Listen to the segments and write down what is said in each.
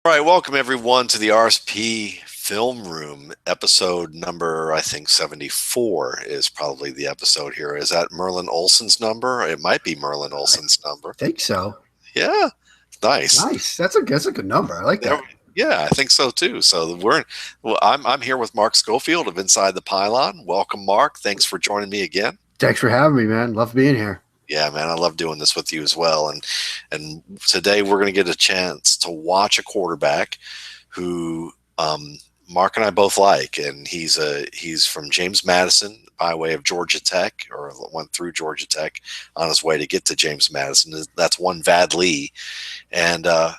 All right, welcome everyone to the RSP Film Room, episode number, I think 74 is probably the episode here. Is that Merlin Olsen's number? It might be Merlin I Olsen's number. think so. Yeah, nice. Nice. That's a good number. I like There, that. yeah, I think so too. I'm here with Mark Schofield of Inside the Pylon. Welcome, Mark. Thanks for joining me again. Thanks for having me, man. Love being here. Yeah, man, I love doing this with you as well. And today we're going to get a chance to watch a quarterback who Mark and I both like, and he's from James Madison by way of Georgia Tech, or went through Georgia Tech on his way to get to James Madison. That's one Vad Lee, and I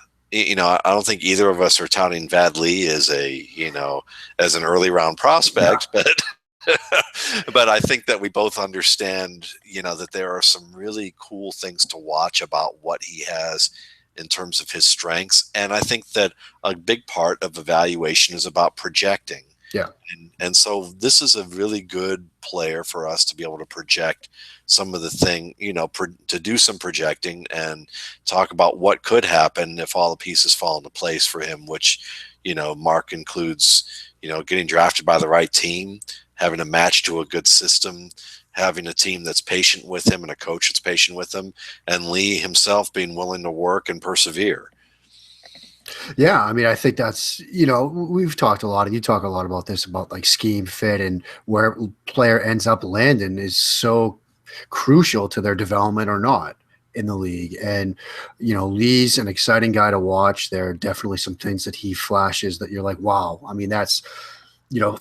don't think either of us are touting Vad Lee as as an early round Yeah. prospect, but but I think that we both understand, that there are some really cool things to watch about what he has in terms of his strengths. And I think that a big part of evaluation is about projecting. Yeah. And so this is a really good player for us to be able to project some of the thing, to do some projecting and talk about what could happen if all the pieces fall into place for him, which, Mark includes, getting drafted by the right team, having a match to a good system, having a team that's patient with him and a coach that's patient with him, and Lee himself being willing to work and persevere. Yeah. I mean, I think we've talked a lot, and you talk a lot about this, about like scheme fit and where player ends up landing is so crucial to their development or not in the league. And, Lee's an exciting guy to watch. There are definitely some things that he flashes that you're like, wow. I mean, that's,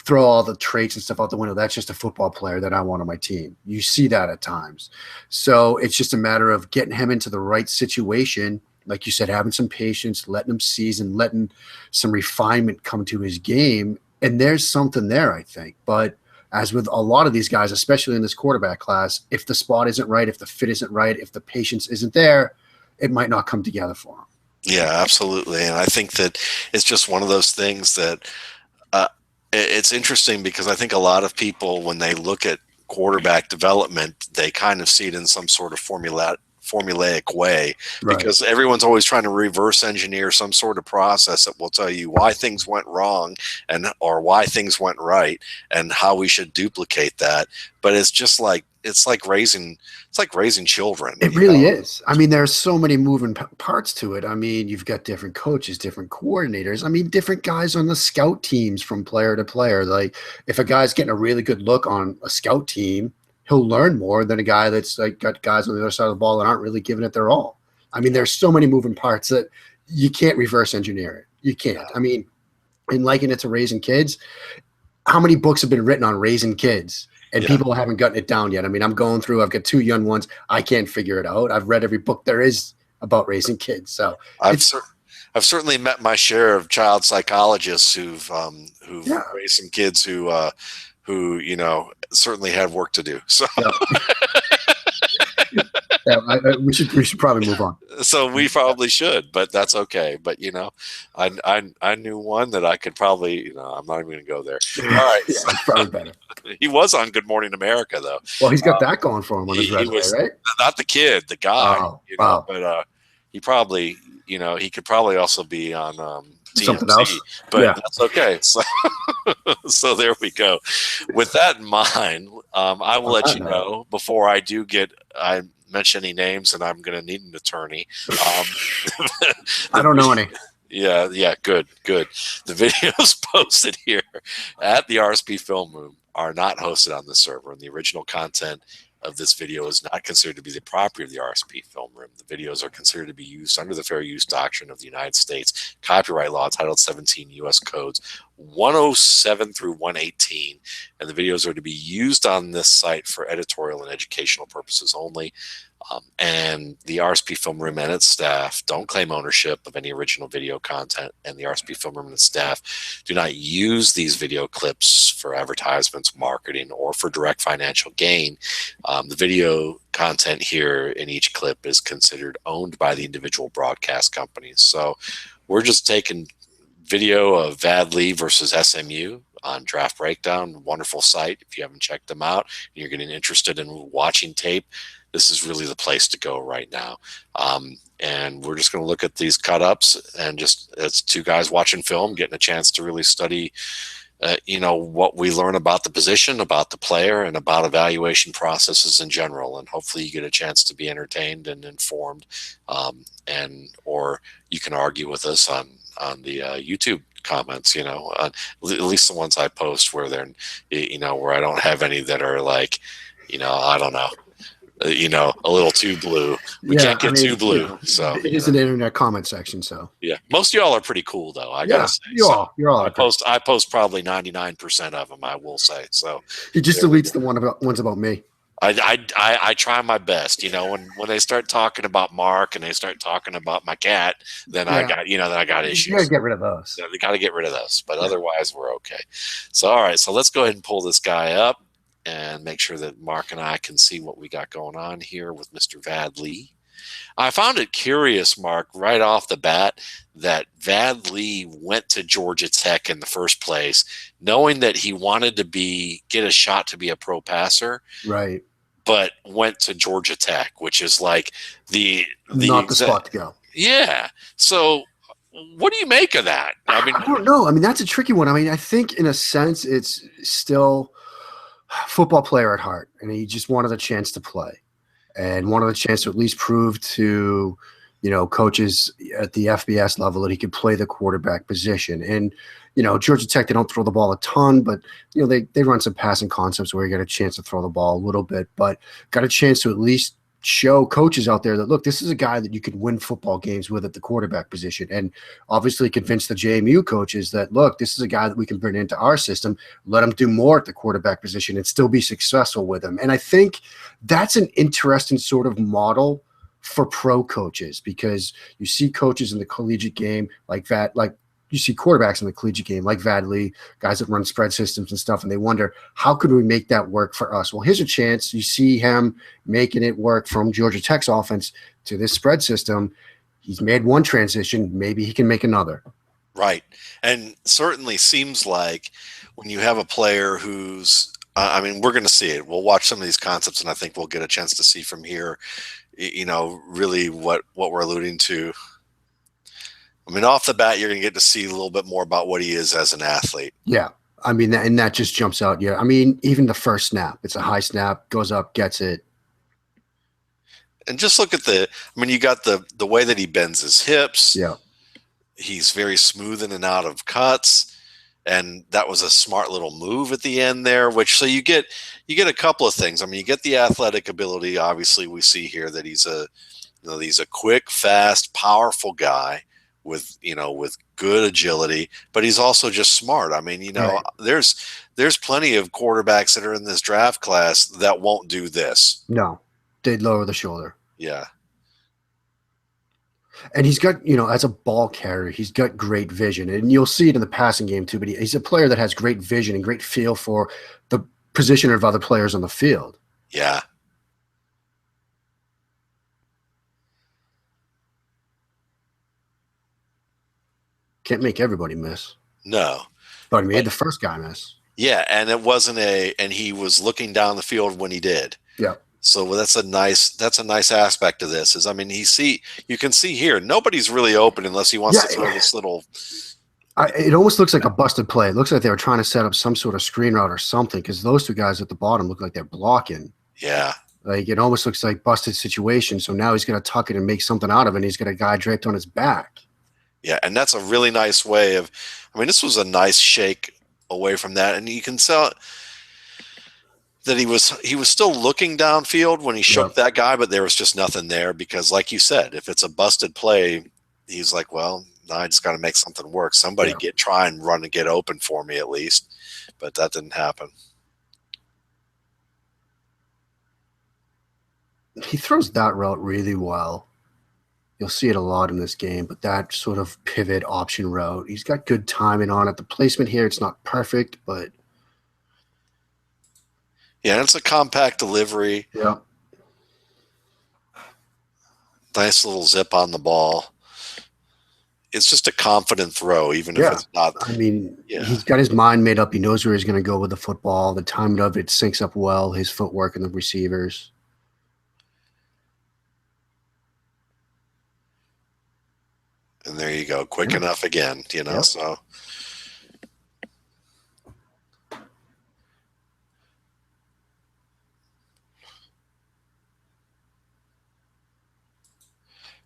throw all the traits and stuff out the window. That's just a football player that I want on my team. You see that at times. So it's just a matter of getting him into the right situation. Like you said, having some patience, letting him season, letting some refinement come to his game. And there's something there, I think. But as with a lot of these guys, especially in this quarterback class, if the spot isn't right, if the fit isn't right, if the patience isn't there, it might not come together for him. Yeah, absolutely. And I think that it's just one of those things that uh, it's interesting because I think a lot of people, when they look at quarterback development, they kind of see it in some sort of formulaic way, Right. because everyone's always trying to reverse engineer some sort of process that will tell you why things went wrong or why things went right and how we should duplicate that. But it's like raising children, It really is. I mean, there's so many moving parts to it. I mean, you've got different coaches, different coordinators. I mean, different guys on the scout teams from player to player. Like, if a guy's getting a really good look on a scout team, he'll learn more than a guy that's like got guys on the other side of the ball that aren't really giving it their all. I mean, there's so many moving parts that you can't reverse engineer it. You can't. I mean, in liking it to raising kids, how many books have been written on raising kids? And Yeah. people haven't gotten it down yet. I mean, I'm going through, I've got two young ones. I can't figure it out. I've read every book there is about raising kids. So I've it's, cer- I've certainly met my share of child psychologists who've yeah, raised some kids who certainly had work to do. So yeah, yeah. We should probably move on. so we probably should, but that's okay. But I knew one that I could probably, I'm not even going to go there. All right, Yeah, so it's probably better. he was on Good Morning America though. Well, he's got that going for him on his He resume, was right? not the kid, the guy, Oh, wow. but he probably, he could probably also be on Something TMZ, else. but Yeah. that's okay. So, so there we go. With that in mind, I will On let that you note, know before I mention any names, and I'm going to need an attorney. Um, I the don't know any. yeah, good. The videos posted here at the RSP Film Room are not hosted on the server, and the original content of this video is not considered to be the property of the RSP Film Room. The videos are considered to be used under the fair use doctrine of the United States copyright law, Title 17 U.S. Codes 107 through 118, and the videos are to be used on this site for editorial and educational purposes only. And the RSP Film Room and its staff don't claim ownership of any original video content, and the RSP Film Room and its staff do not use these video clips for advertisements, marketing, or for direct financial gain. The video content here in each clip is considered owned by the individual broadcast companies. So we're just taking video of Vad Lee versus SMU on Draft Breakdown. Wonderful site. If you haven't checked them out and you're getting interested in watching tape, this is really the place to go right now. And we're just going to look at these cut-ups and just as two guys watching film, getting a chance to really study what we learn about the position, about the player, and about evaluation processes in general. And hopefully you get a chance to be entertained and informed, or you can argue with us on the YouTube comments, at least the ones I post where they're, where I don't have any that are like, I don't know, a little too blue. We can't get too blue. So it is an internet comment section. So yeah, most of y'all are pretty cool though. I gotta say, you're all. I post probably 99% of them. I will say. So he just deletes the ones about me. I try my best. When they start talking about Mark and they start talking about my cat, then I got issues. You gotta get rid of those. They got to get rid of those. But otherwise, we're okay. So all right. So let's go ahead and pull this guy up and make sure that Mark and I can see what we got going on here with Mr. Vad Lee. I found it curious, Mark, right off the bat, that Vad Lee went to Georgia Tech in the first place, knowing that he wanted to get a shot to be a pro passer. Right. But went to Georgia Tech, which is like not the spot to go. Yeah. So what do you make of that? I don't know. I mean, that's a tricky one. I mean, I think in a sense it's still football player at heart, and he just wanted a chance to play and wanted a chance to at least prove to coaches at the FBS level that he could play the quarterback position. And Georgia Tech, they don't throw the ball a ton, but they run some passing concepts where you got a chance to throw the ball a little bit, but got a chance to at least show coaches out there that, look, this is a guy that you can win football games with at the quarterback position. And obviously convince the JMU coaches that, look, this is a guy that we can bring into our system, let him do more at the quarterback position and still be successful with him. And I think that's an interesting sort of model for pro coaches, because you see coaches in the collegiate game like that, like you see quarterbacks in the collegiate game like Vad Lee, guys that run spread systems and stuff, and they wonder, how could we make that work for us? Well, here's a chance. You see him making it work from Georgia Tech's offense to this spread system. He's made one transition. Maybe he can make another. Right. And certainly seems like when you have a player who's, we're going to see it. We'll watch some of these concepts, and I think we'll get a chance to see from here, really what we're alluding to. I mean, off the bat, you're going to get to see a little bit more about what he is as an athlete. Yeah. I mean, and that just jumps out. Yeah. I mean, even the first snap, it's a high snap, goes up, gets it. And just look at you got the way that he bends his hips. Yeah. He's very smooth in and out of cuts. And that was a smart little move at the end there, so you get a couple of things. I mean, you get the athletic ability. Obviously, we see here that he's a quick, fast, powerful guy with good agility, but he's also just smart. I mean, right. there's plenty of quarterbacks that are in this draft class that won't do this. No, they'd lower the shoulder. Yeah. And he's got, as a ball carrier, he's got great vision. And you'll see it in the passing game too, but he's a player that has great vision and great feel for the position of other players on the field. Yeah. Can't make everybody miss. No. But he made the first guy miss. Yeah, and it wasn't and he was looking down the field when he did. Yeah. So that's a nice aspect of this. You can see here, nobody's really open unless he wants to throw this little. It almost looks like a busted play. It looks like they were trying to set up some sort of screen route or something, because those two guys at the bottom look like they're blocking. Yeah. Like it almost looks like busted situation. So now he's going to tuck it and make something out of it. And he's got a guy draped on his back. Yeah, and that's a really nice way of. This was a nice shake away from that, and you can tell that he was still looking downfield when he shook that guy, but there was just nothing there, because, like you said, if it's a busted play, he's like, well, I just got to make something work. Somebody try and run and get open for me at least, but that didn't happen. He throws that route really well. You'll see it a lot in this game, but that sort of pivot option route, he's got good timing on it. The placement here, it's not perfect, but yeah, it's a compact delivery. Yeah. Nice little zip on the ball. It's just a confident throw, even if it's not. I mean, he's got his mind made up. He knows where he's going to go with the football. The timing of it syncs up well, his footwork and the receivers. And there you go. Quick enough again, you know, so.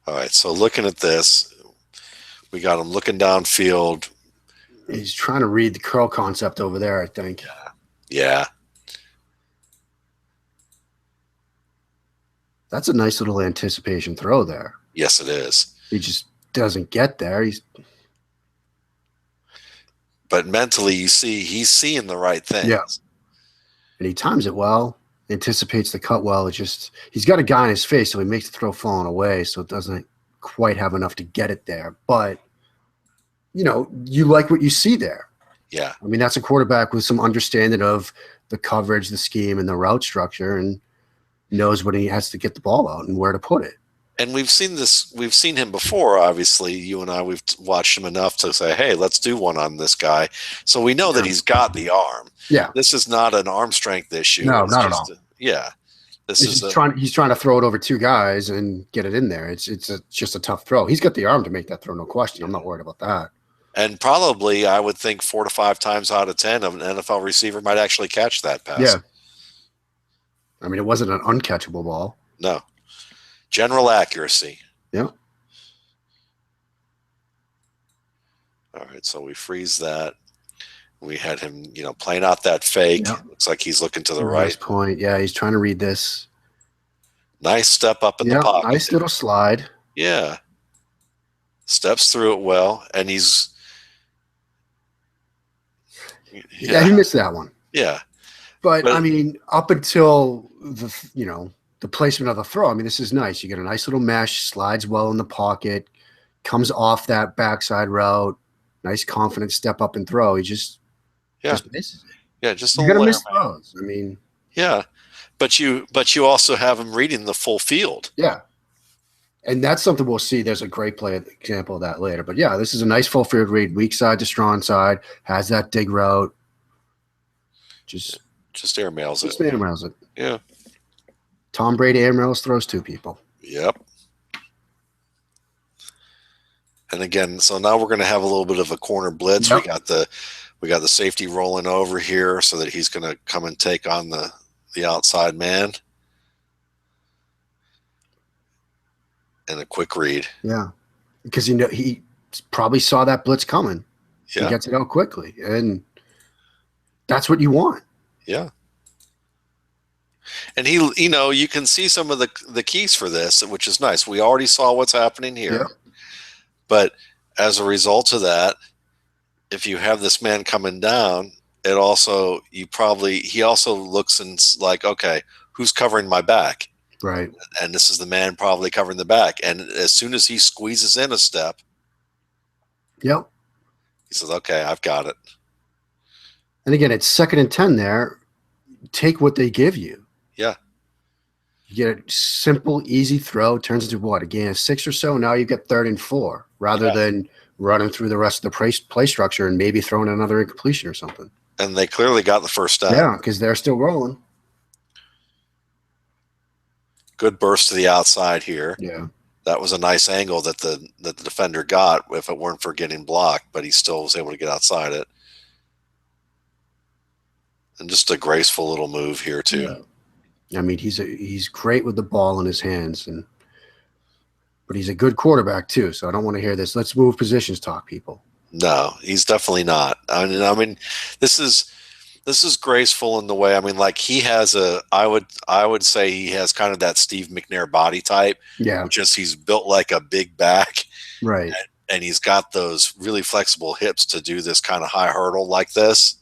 All right, so looking at this, we got him looking downfield. He's trying to read the curl concept over there, I think. Yeah. That's a nice little anticipation throw there. Yes, it is. He just doesn't get there. But mentally, you see, he's seeing the right things. Yeah. And he times it well, anticipates the cut well. It's just, he's got a guy in his face, so he makes the throw falling away, so it doesn't quite have enough to get it there. But, you know, you like what you see there. Yeah. I mean, that's a quarterback with some understanding of the coverage, the scheme, and the route structure, and knows when he has to get the ball out and where to put it. And we've seen this. We've seen him before. Obviously, you and I, we've watched him enough to say, "Hey, let's do one on this guy." So we know that he's got the arm. Yeah, this is not an arm strength issue. No, not at all. Yeah, he's trying to throw it over two guys and get it in there. It's just a tough throw. He's got the arm to make that throw, no question. I'm not worried about that. And probably, I would think 4 to 5 times out of 10, an NFL receiver might actually catch that pass. Yeah. I mean, it wasn't an uncatchable ball. No. General accuracy. Yeah. All right, so we freeze that. We had him, you know, playing out that fake. Yeah. Looks like he's looking to the Nice right. point. Yeah, he's trying to read this. Nice step up in the pocket. Nice little slide. Yeah. Steps through it well, and he's... Yeah, he missed that one. Yeah. But I mean, up until the placement of the throw, I mean, this is nice. You get a nice little mesh, slides well in the pocket, comes off that backside route, nice confident step up and throw. He just misses it. Yeah, just you're gonna miss throws. I mean, yeah, but you also have him reading the full field. Yeah, and that's something we'll see. There's a great play example of that later. But yeah, this is a nice full field read, weak side to strong side, has that dig route. Just airmails it. Just airmails it. Yeah. Tom Brady airmails throws two people. Yep. And again, so now we're going to have a little bit of a corner blitz. Yep. We got the safety rolling over here so that he's going to come and take on the outside man. And a quick read. Yeah. Because he probably saw that blitz coming. Yeah. He gets it out quickly. And that's what you want. Yeah. And he, you know, you can see some of the keys for this, which is nice. We already saw what's happening here. Yeah. But as a result of that, if you have this man coming down, he also looks and like, okay, who's covering my back? Right. And this is the man probably covering the back. And as soon as he squeezes in a step, yep, he says, okay, I've got it. And again, it's 2nd and 10 there. Take what they give you. Yeah. You get a simple, easy throw, turns into what, a gain of 6 or so. Now you get 3rd and 4 rather than running through the rest of the play structure and maybe throwing another incompletion or something. And they clearly got the first down. Yeah, because they're still rolling. Good burst to the outside here. Yeah. That was a nice angle that the defender got if it weren't for getting blocked, but he still was able to get outside it. And just a graceful little move here too. Yeah. I mean, he's great with the ball in his hands, but he's a good quarterback too. So I don't want to hear this. Let's move positions talk, people. No, he's definitely not. I mean, this is graceful in the way. I mean, like he has I would say he has kind of that Steve McNair body type. Yeah. Just he's built like a big back. Right. And he's got those really flexible hips to do this kind of high hurdle like this.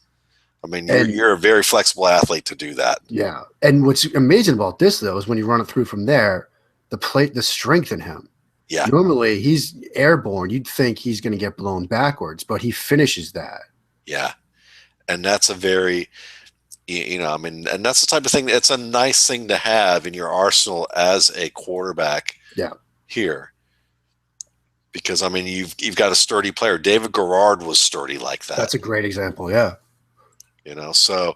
I mean, you're a very flexible athlete to do that. Yeah. And what's amazing about this, though, is when you run it through from there, the strength in him. Yeah. Normally, he's airborne. You'd think he's going to get blown backwards, but he finishes that. Yeah. And that's a very, I mean, and that's the type of thing, it's a nice thing to have in your arsenal as a quarterback here. Because, I mean, you've got a sturdy player. David Garrard was sturdy like that. That's a great example, yeah. So,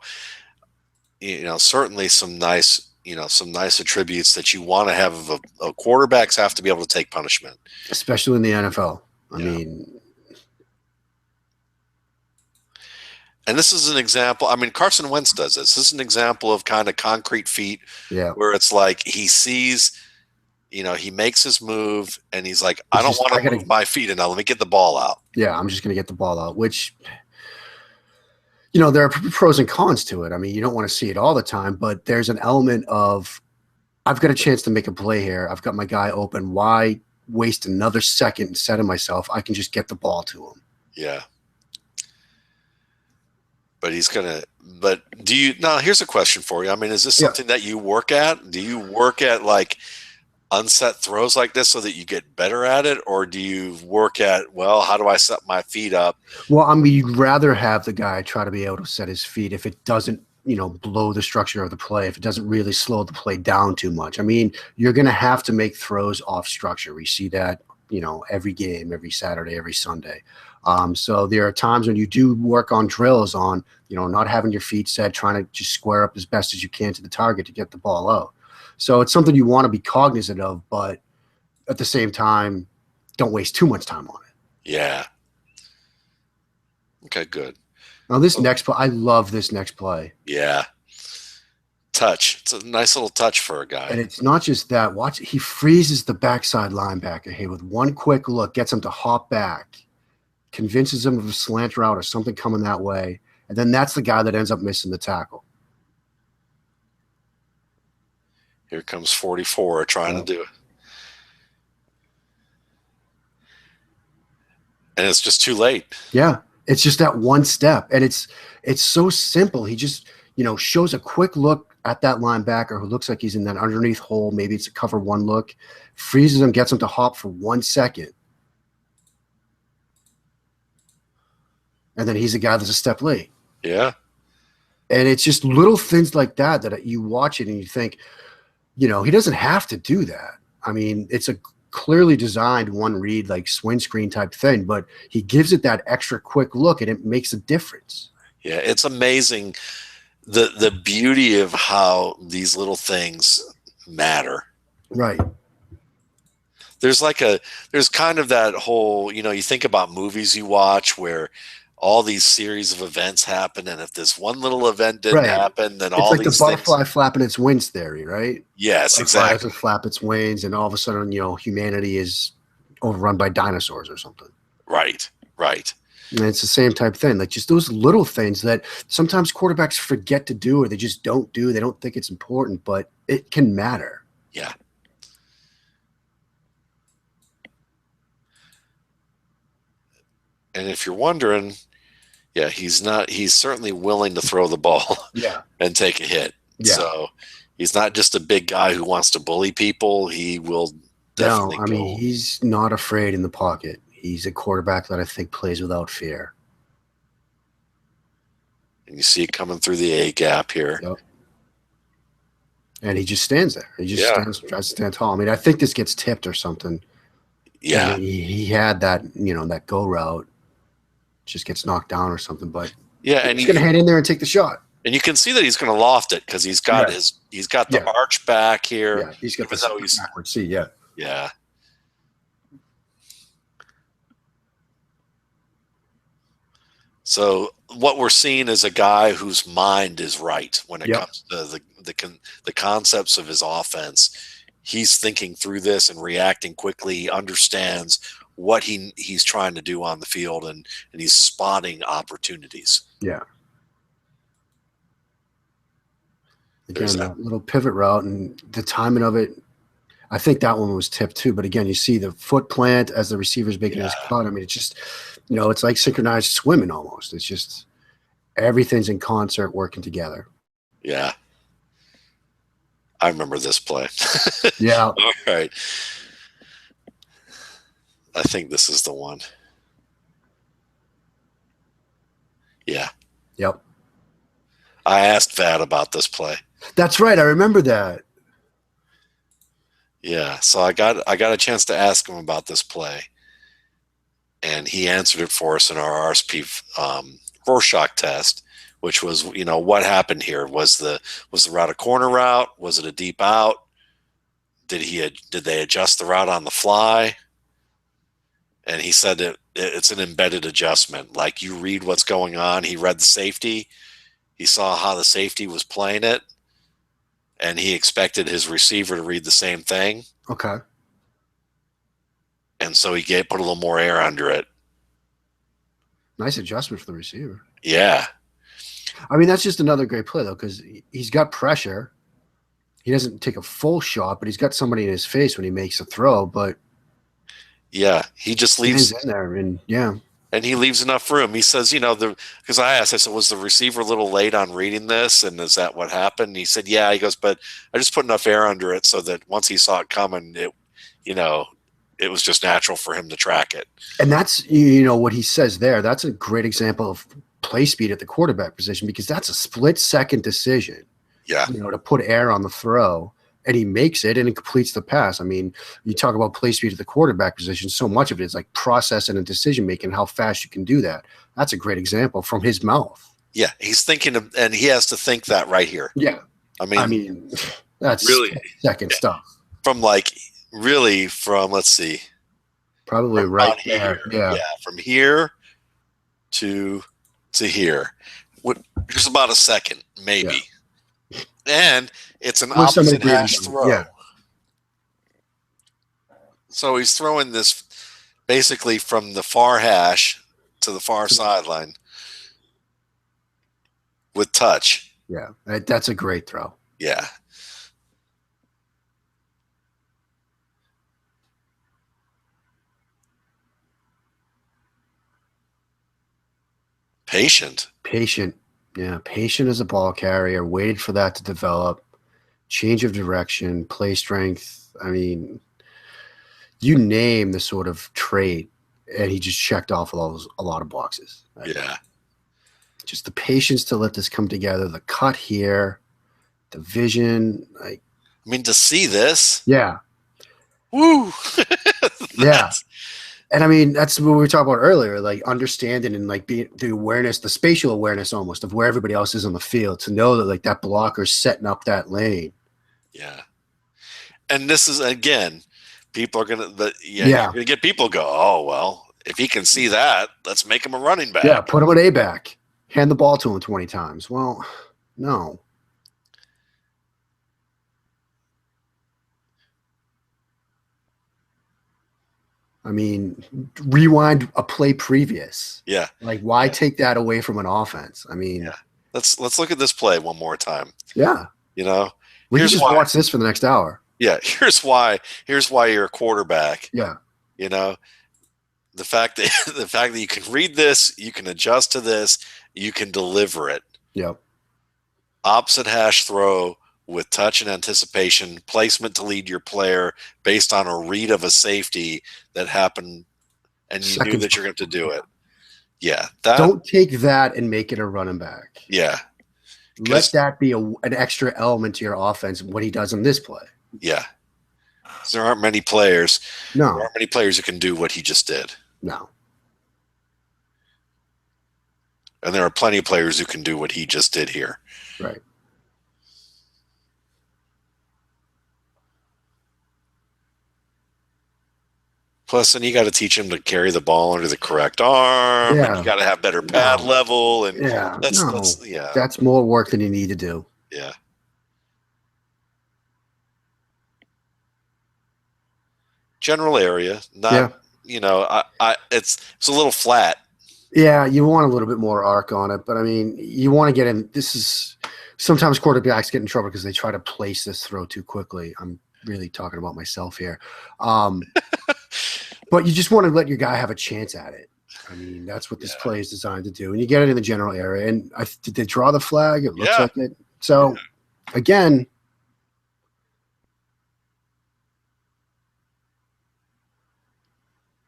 certainly some nice attributes that you want to have of quarterbacks have to be able to take punishment. Especially in the NFL. I mean, and this is an example. I mean, Carson Wentz does this. This is an example of kind of concrete feet, where it's like he sees, he makes his move, and he's like, I don't want to move my feet enough. Let me get the ball out. Yeah, I'm just going to get the ball out, which, there are pros and cons to it. I mean, you don't want to see it all the time, but there's an element of, I've got a chance to make a play here. I've got my guy open. Why waste another second instead of myself? I can just get the ball to him. Yeah. But here's a question for you. I mean, is this something that you work at? Do you work at like unset throws like this so that you get better at it? Or do you work at, well, how do I set my feet up? Well, I mean, you'd rather have the guy try to be able to set his feet if it doesn't, blow the structure of the play, if it doesn't really slow the play down too much. I mean, you're going to have to make throws off structure. We see that, every game, every Saturday, every Sunday. So there are times when you do work on drills on, not having your feet set, trying to just square up as best as you can to the target to get the ball out. So it's something you want to be cognizant of, but at the same time, don't waste too much time on it. Yeah. Okay, good. Now this next play, I love this next play. Yeah. Touch. It's a nice little touch for a guy. And it's not just that. Watch, he freezes the backside linebacker here with one quick look, gets him to hop back, convinces him of a slant route or something coming that way. And then that's the guy that ends up missing the tackle. Here comes 44 trying to do it. And it's just too late. Yeah. It's just that one step. And it's so simple. He just, shows a quick look at that linebacker who looks like he's in that underneath hole. Maybe it's a cover one look, freezes him, gets him to hop for 1 second. And then he's a guy that's a step late. Yeah. And it's just little things like that you watch it and you think, he doesn't have to do that. I mean, it's a clearly designed one read, like swing screen type thing, but he gives it that extra quick look and it makes a difference. Yeah, it's amazing the beauty of how these little things matter. Right. There's kind of that whole, you think about movies you watch where all these series of events happen, and if this one little event didn't happen, then all these things. It's like the butterfly flapping its wings theory, right? Yes, exactly. Butterfly flap its wings, and all of a sudden, humanity is overrun by dinosaurs or something. Right, right. And it's the same type thing, like just those little things that sometimes quarterbacks forget to do, or they just don't do. They don't think it's important, but it can matter. Yeah. And if you're wondering, yeah, he's certainly willing to throw the ball and take a hit. Yeah. So he's not just a big guy who wants to bully people. He will definitely I mean, he's not afraid in the pocket. He's a quarterback that I think plays without fear. And you see it coming through the A gap here. Yep. And he just stands there. He just tries to stand tall. I mean, I think this gets tipped or something. Yeah. And he had that, that go route. Just gets knocked down or something, but and he's going to head in there and take the shot. And you can see that he's going to loft it because he's got the arch back here. Yeah, he's got the backward seat. Yeah, yeah. So what we're seeing is a guy whose mind is right when it comes to the concepts of his offense. He's thinking through this and reacting quickly. He understands what he's trying to do on the field, and he's spotting opportunities. Yeah. Again, that little pivot route and the timing of it, I think that one was tipped too. But again, you see the foot plant as the receiver's making his cut. I mean, it's just, it's like synchronized swimming almost. It's just everything's in concert working together. Yeah. I remember this play. Yeah. All right. I think this is the one. Yeah. Yep. I asked Vad about this play. That's right. I remember that. Yeah. So I got a chance to ask him about this play, and he answered it for us in our RSP Rorschach test, which was, what happened here? Was the route a corner route? Was it a deep out? Did they adjust the route on the fly? And he said it's an embedded adjustment. Like you read what's going on. He read the safety. He saw how the safety was playing it, and he expected his receiver to read the same thing. Okay. And so he put a little more air under it. Nice adjustment for the receiver. Yeah. I mean, that's just another great play, though, because he's got pressure. He doesn't take a full shot, but he's got somebody in his face when he makes a throw. But yeah, he just leaves in there, and yeah. And he leaves enough room. He says, because I said, was the receiver a little late on reading this? And is that what happened? And he said, yeah. He goes, but I just put enough air under it so that once he saw it coming, it was just natural for him to track it. And that's, what he says there. That's a great example of play speed at the quarterback position, because that's a split-second decision. Yeah. To put air on the throw. And he makes it, and he completes the pass. I mean, you talk about play speed at the quarterback position. So much of it is like process and decision-making, how fast you can do that. That's a great example from his mouth. Yeah, he's thinking of, and he has to think that right here. Yeah. I mean that's really second stuff. From let's see. Probably from right here. Yeah. Yeah, from here to here. Just about a second, maybe. Yeah. And it's an opposite hash throw. Yeah. So he's throwing this basically from the far hash to the far sideline with touch. Yeah, that's a great throw. Yeah. Patient. Yeah, patient as a ball carrier, waited for that to develop, change of direction, play strength. I mean, you name the sort of trait, and he just checked off a lot of boxes. Right? Yeah. Just the patience to let this come together, the cut here, the vision. To see this. Yeah. Woo. Yeah. And I mean, that's what we were talking about earlier, like understanding and like being the awareness, the spatial awareness almost of where everybody else is on the field, to know that like that blocker's setting up that lane. Yeah. And this is, again, people are going to, you're going to get people go, oh, well, if he can see that, let's make him a running back. Yeah. Put him an A-back, hand the ball to him 20 times. Well, no. I mean, rewind a play previous. Yeah. Like, why take that away from an offense? I mean, yeah. Let's look at this play one more time. Yeah. We can just watch this for the next hour. Yeah. Here's why you're a quarterback. Yeah. The fact that you can read this, you can adjust to this, you can deliver it. Yep. Opposite hash throw with touch and anticipation, placement to lead your player based on a read of a safety that happened, and you knew that you're going to do it. Yeah. Don't take that and make it a running back. Yeah. Let that be an extra element to your offense, what he does in this play. Yeah. There aren't many players. No. There aren't many players who can do what he just did. No. And there are plenty of players who can do what he just did here. Right. Plus, then you got to teach him to carry the ball under the correct arm. Yeah. And you got to have better pad level. And that's more work than you need to do. Yeah. General area, not it's a little flat. Yeah, you want a little bit more arc on it, but I mean, you want to get in. This is sometimes quarterbacks get in trouble because they try to place this throw too quickly. I'm really talking about myself here. But you just want to let your guy have a chance at it. I mean, that's what this play is designed to do. And you get it in the general area. And did they draw the flag? It looks like it. So, again,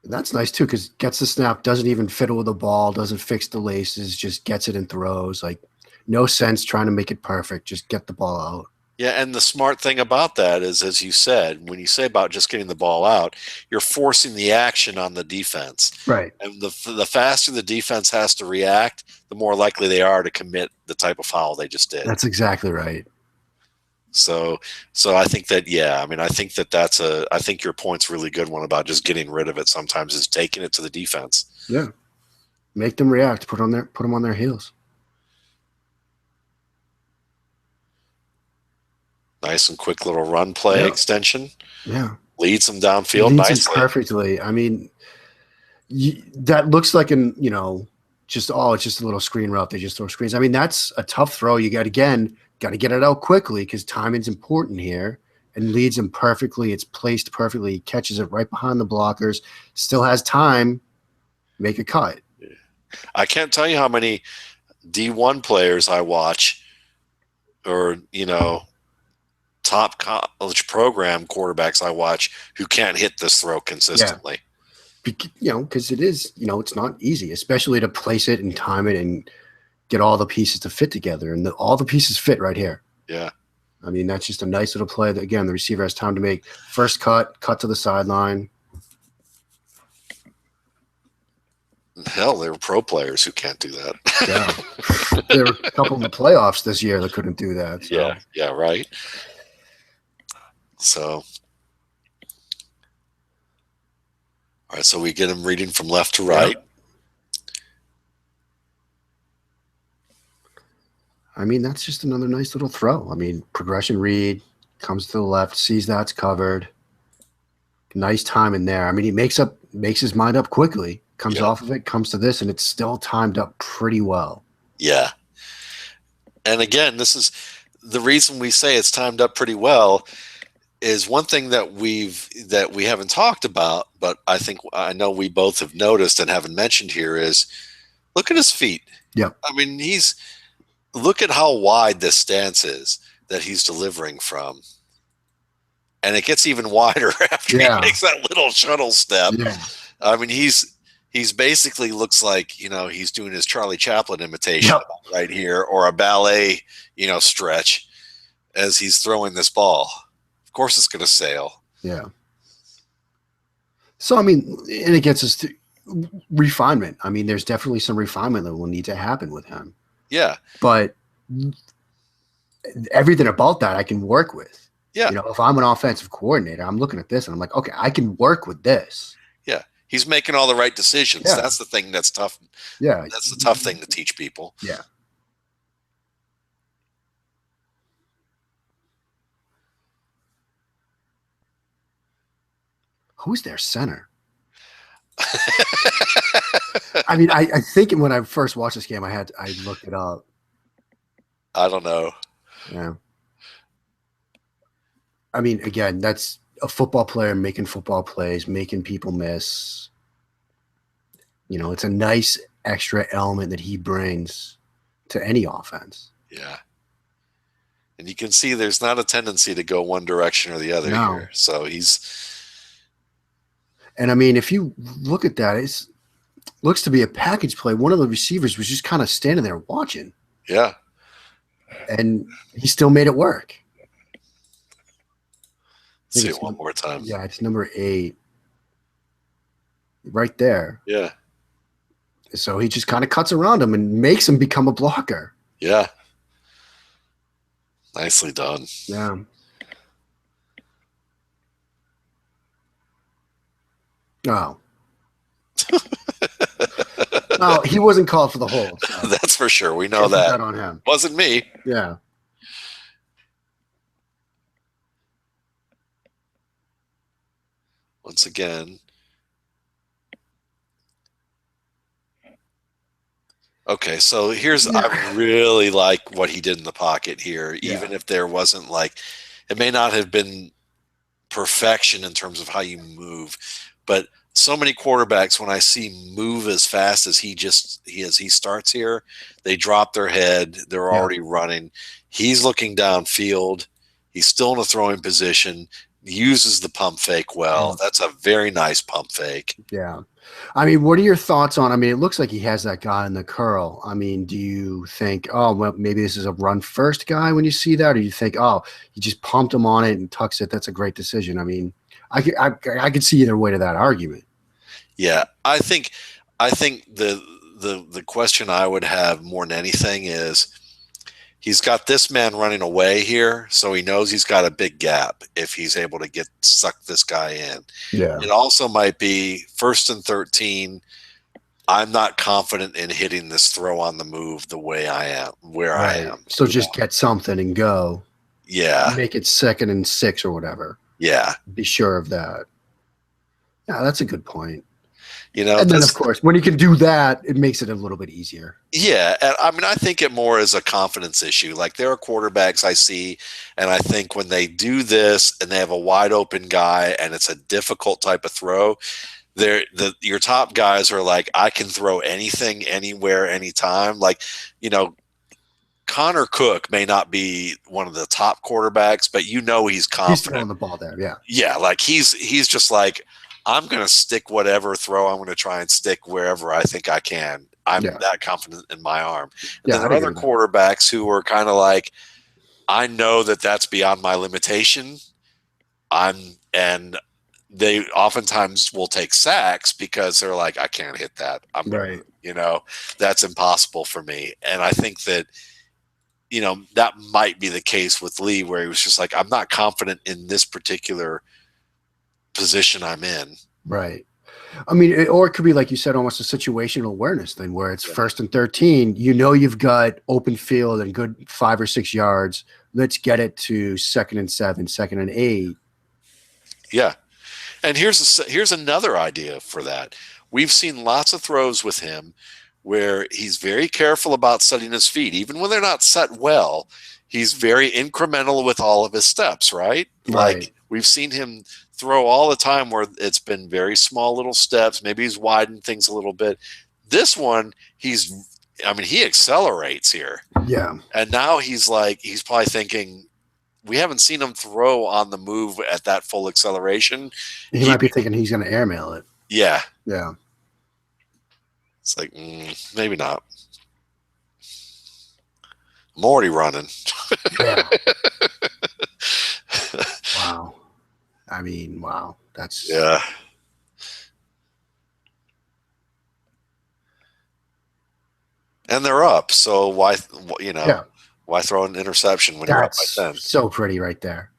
that's nice too, because gets the snap, doesn't even fiddle with the ball, doesn't fix the laces, just gets it and throws. Like, no sense trying to make it perfect. Just get the ball out. Yeah, and the smart thing about that is, as you said, when you say about just getting the ball out, you're forcing the action on the defense. Right. And the faster the defense has to react, the more likely they are to commit the type of foul they just did. That's exactly right. So I think that, yeah, I mean, I think I think your point's a really good one about just getting rid of it sometimes is taking it to the defense. Yeah. Make them react, put them on their heels. Nice and quick little run play extension. Yeah. Leads them downfield Leads him nicely. perfectly. I mean, that looks like it's just a little screen route. They just throw screens. I mean, that's a tough throw. You got to get it out quickly because timing's important here, and leads him perfectly. It's placed perfectly. He catches it right behind the blockers. Still has time. Make a cut. I can't tell you how many D1 players I watch, or top college program quarterbacks I watch who can't hit this throw consistently. Yeah. Because it is, it's not easy, especially to place it and time it and get all the pieces to fit together. And all the pieces fit right here. Yeah. I mean, that's just a nice little play that, again, the receiver has time to make first cut to the sideline. Hell, there were pro players who can't do that. Yeah. There were a couple in the playoffs this year that couldn't do that. So. Yeah, right. So. All right, so we get him reading from left to right. Yep. I mean, that's just another nice little throw. I mean, progression read, comes to the left, sees that's covered. Nice time in there. I mean, he makes his mind up quickly, comes off of it, comes to this, and it's still timed up pretty well. Yeah. And again, this is the reason we say it's timed up pretty well. Is one thing that we haven't talked about, but I know we both have noticed and haven't mentioned here is look at his feet. Yeah. I mean, look at how wide this stance is that he's delivering from. And it gets even wider after he makes that little shuttle step. Yeah. I mean, he's basically looks like, he's doing his Charlie Chaplin imitation right here, or a ballet, stretch as he's throwing this ball. Of course it's going to sail. Yeah. So, I mean, and it gets us to refinement. I mean, there's definitely some refinement that will need to happen with him. Yeah. But everything about that I can work with. Yeah. If I'm an offensive coordinator, I'm looking at this and I'm like, okay, I can work with this. Yeah. He's making all the right decisions. Yeah. That's the thing that's tough. Yeah. That's the tough thing to teach people. Yeah. Who's their center? I mean, I think when I first watched this game, I looked it up. I don't know. Yeah. I mean, again, that's a football player making football plays, making people miss. It's a nice extra element that he brings to any offense. Yeah. And you can see there's not a tendency to go one direction or the other here. So and I mean, if you look at that, it looks to be a package play. One of the receivers was just kind of standing there watching. Yeah. And he still made it work. Let's see it one more time. Yeah, it's number 8. Right there. Yeah. So he just kind of cuts around him and makes him become a blocker. Yeah. Nicely done. Yeah. Oh. No, he wasn't called for the hold. So. That's for sure. We know that. On him. Wasn't me. Yeah. Once again. Okay, so I really like what he did in the pocket here, even if there wasn't it may not have been perfection in terms of how you move, but so many quarterbacks, when I see move as fast as he starts here, they drop their head. They're already running. He's looking downfield. He's still in a throwing position. Uses the pump fake well. That's a very nice pump fake. Yeah. I mean, what are your thoughts on, it looks like he has that guy in the curl. I mean, do you think, oh, well, maybe this is a run first guy when you see that? Or do you think, oh, he just pumped him on it and tucks it? That's a great decision. I mean, I could see either way to that argument. Yeah. I think the question I would have more than anything is, he's got this man running away here, so he knows he's got a big gap if he's able to suck this guy in. Yeah. It also might be 1st and 13. I'm not confident in hitting this throw on the move the way I am, where I am. So just get something and go. Yeah. Make it 2nd and 6 or whatever. Yeah. Be sure of that. Yeah, that's a good point. You know, and then of course, when you can do that, it makes it a little bit easier. Yeah, and I mean, I think it more as a confidence issue. Like there are quarterbacks I see, and I think when they do this and they have a wide open guy and it's a difficult type of throw, your top guys are like, I can throw anything, anywhere, anytime. Like, you know, Connor Cook may not be one of the top quarterbacks, but you know he's confident. He's throwing the ball there, yeah. Yeah, like he's just like, I'm going to stick whatever throw. I'm going to try and stick wherever I think I can. I'm that confident in my arm. And then there are other quarterbacks who are kind of like, I know that that's beyond my limitation. And they oftentimes will take sacks because they're like, I can't hit that. You know, that's impossible for me. And I think that, you know, that might be the case with Lee, where he was just like, I'm not confident in this particular position I'm in. Right. I mean, or it could be, like you said, almost a situational awareness thing where it's 1st and 13. You know, you've got open field and good 5 or 6 yards. Let's get it to 2nd and 7, 2nd and 8. Yeah. And here's another idea for that. We've seen lots of throws with him where he's very careful about setting his feet. Even when they're not set well, he's very incremental with all of his steps, right? Like we've seen him throw all the time where it's been very small little steps. Maybe he's widened things a little bit. This one, he accelerates here. Yeah. And now he's probably thinking, we haven't seen him throw on the move at that full acceleration. He might be thinking he's going to airmail it. Yeah. Yeah. It's like, maybe not. I'm already running. Yeah. Wow. I mean, wow. That's yeah. And they're up, so why throw an interception when you're up by 10? So pretty right there.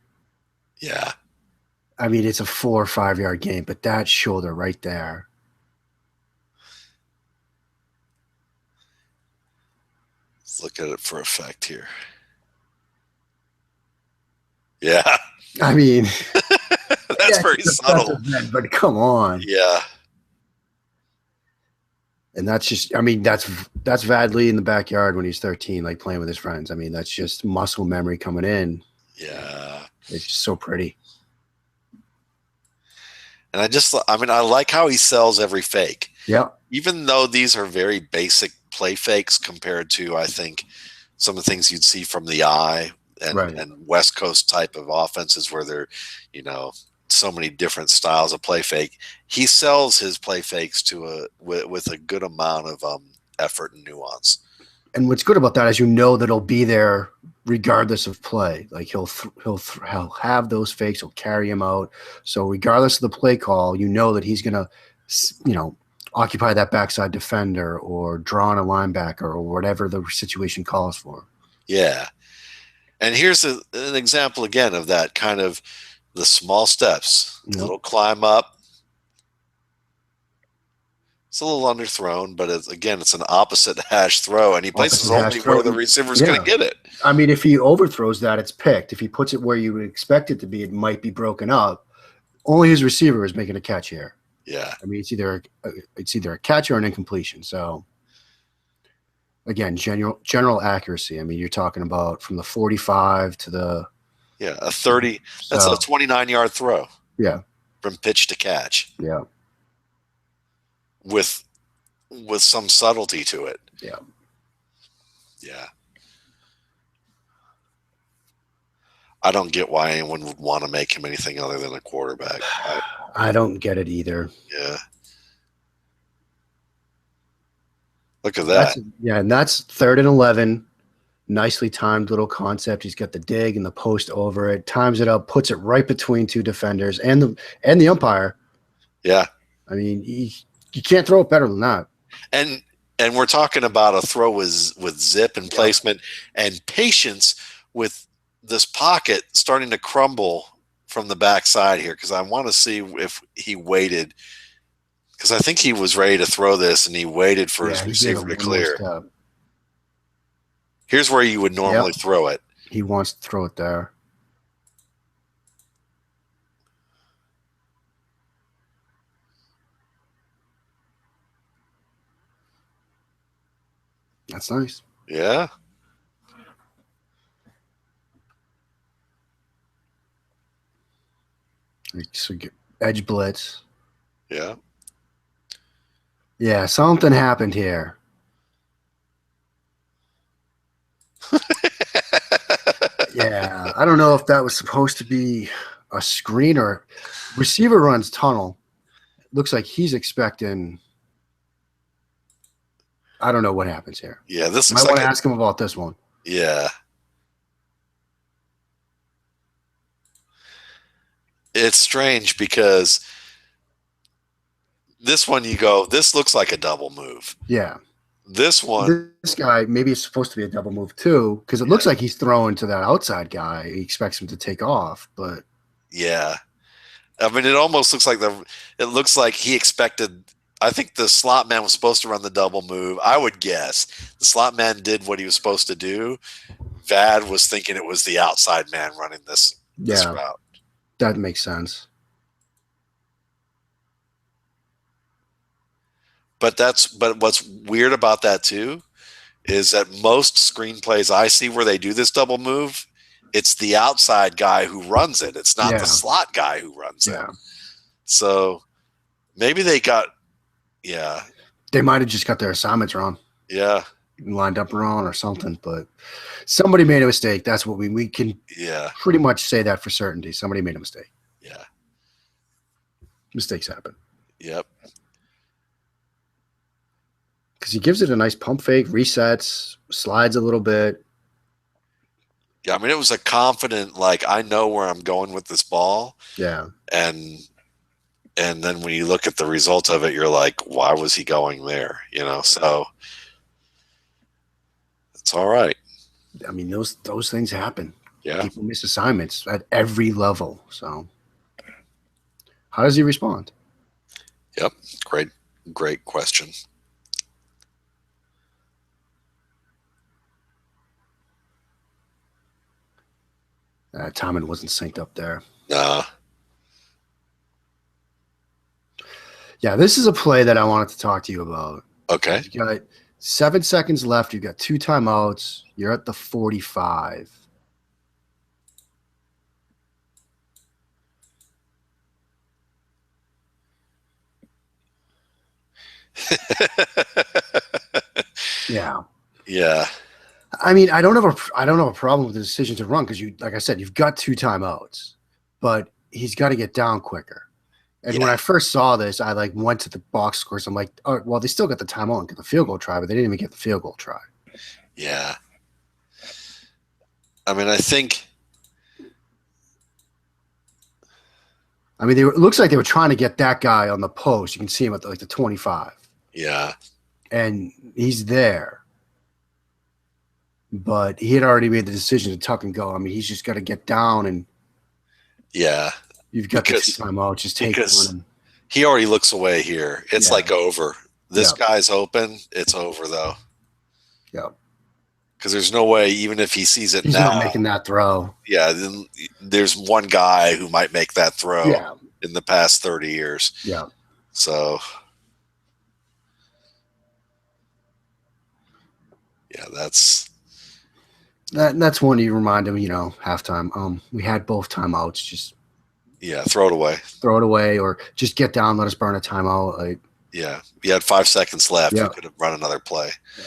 Yeah. I mean, it's a 4 or 5 yard game, but that shoulder right there. Let's look at it for effect here. Yeah. I mean, that's very subtle. But come on. Yeah. And that's just, I mean, that's Vad Lee in the backyard when he's 13, like playing with his friends. I mean, that's just muscle memory coming in. Yeah. It's just so pretty. And I like how he sells every fake. Yeah. Even though these are very basic play fakes compared to, I think, some of the things you'd see from the eye and West Coast type of offenses where they're, you know, so many different styles of play fake. He sells his play fakes with a good amount of effort and nuance. And what's good about that is, you know, that he'll be there regardless of play. Like he'll have those fakes. He'll carry him out. So regardless of the play call, you know that he's gonna, you know, occupy that backside defender or draw on a linebacker or whatever the situation calls for. Yeah. And here's an example again of that kind of the small steps, little climb up. It's a little underthrown, but it's an opposite hash throw, and he places only where the receiver's going to get it. I mean, if he overthrows that, it's picked. If he puts it where you would expect it to be, it might be broken up. Only his receiver is making a catch here. Yeah. I mean, it's either a catch or an incompletion. So again, general accuracy. I mean, you're talking about from the 45 to the a 30. That's a 29-yard throw. Yeah. From pitch to catch. Yeah. With some subtlety to it. Yeah. Yeah. I don't get why anyone would want to make him anything other than a quarterback. I don't get it either. Yeah. Look at that. And that's 3rd and 11. Nicely timed little concept. He's got the dig and the post over it, times it up, puts it right between two defenders and the umpire. Yeah. I mean, you can't throw it better than that. And And we're talking about a throw with zip and placement and patience with this pocket starting to crumble from the backside here, because I want to see if he waited, because I think he was ready to throw this and he waited for his receiver to clear. Here's where you would normally throw it. He wants to throw it there. That's nice. Yeah. So edge blitz. Yeah. Yeah, something happened here. Yeah, I don't know if that was supposed to be a screen or receiver runs tunnel. Looks like he's expecting. I don't know what happens here. Yeah, this might want to ask him about this one. Yeah. It's strange because this one you go, this looks like a double move. Yeah. This one. This guy, maybe it's supposed to be a double move too, because it looks like he's throwing to that outside guy. He expects him to take off, but. Yeah. I mean, it almost looks like it looks like he expected. I think the slot man was supposed to run the double move. I would guess the slot man did what he was supposed to do. Vad was thinking it was the outside man running this route. That makes sense. But what's weird about that too is that most screenplays I see where they do this double move, it's the outside guy who runs it. It's not the slot guy who runs it. So maybe they got, they might have just got their assignments wrong. Yeah. Lined up wrong or something, but somebody made a mistake. That's what we can pretty much say that for certainty. Somebody made a mistake. Yeah. Mistakes happen. Yep. Because he gives it a nice pump fake, resets, slides a little bit. Yeah, I mean, it was a confident, like, I know where I'm going with this ball. Yeah. And then when you look at the result of it, you're like, why was he going there? You know, so it's all right. I mean, those things happen. Yeah. People miss assignments at every level. So how does he respond? Yep. Great question. Timing wasn't synced up there. Nah. Yeah, this is a play that I wanted to talk to you about. Okay. You got 7 seconds left. You've got 2 timeouts. You're at the 45. Yeah. Yeah. I mean, I don't have a problem with the decision to run because like I said, you've got 2 timeouts, but he's got to get down quicker. And when I first saw this, I went to the box scores. I'm like, oh, well, they still got the timeout and get the field goal try, but they didn't even get the field goal try. Yeah. I mean, I think. I mean, it looks like they were trying to get that guy on the post. You can see him at the 25. Yeah. And he's there. But he had already made the decision to tuck and go. I mean, he's just got to get down and. Yeah. You've got the timeout. Just take one. He already looks away here. It's like over. This guy's open. It's over, though. Yeah. Because there's no way, even if he sees it he's now. He's not making that throw. Yeah. Then there's one guy who might make that throw in the past 30 years. Yeah. So. Yeah, that's one you remind him, halftime. We had both timeouts. Just throw it away. Throw it away, or just get down. Let us burn a timeout. Yeah, you had 5 seconds left. You could have run another play. Yeah.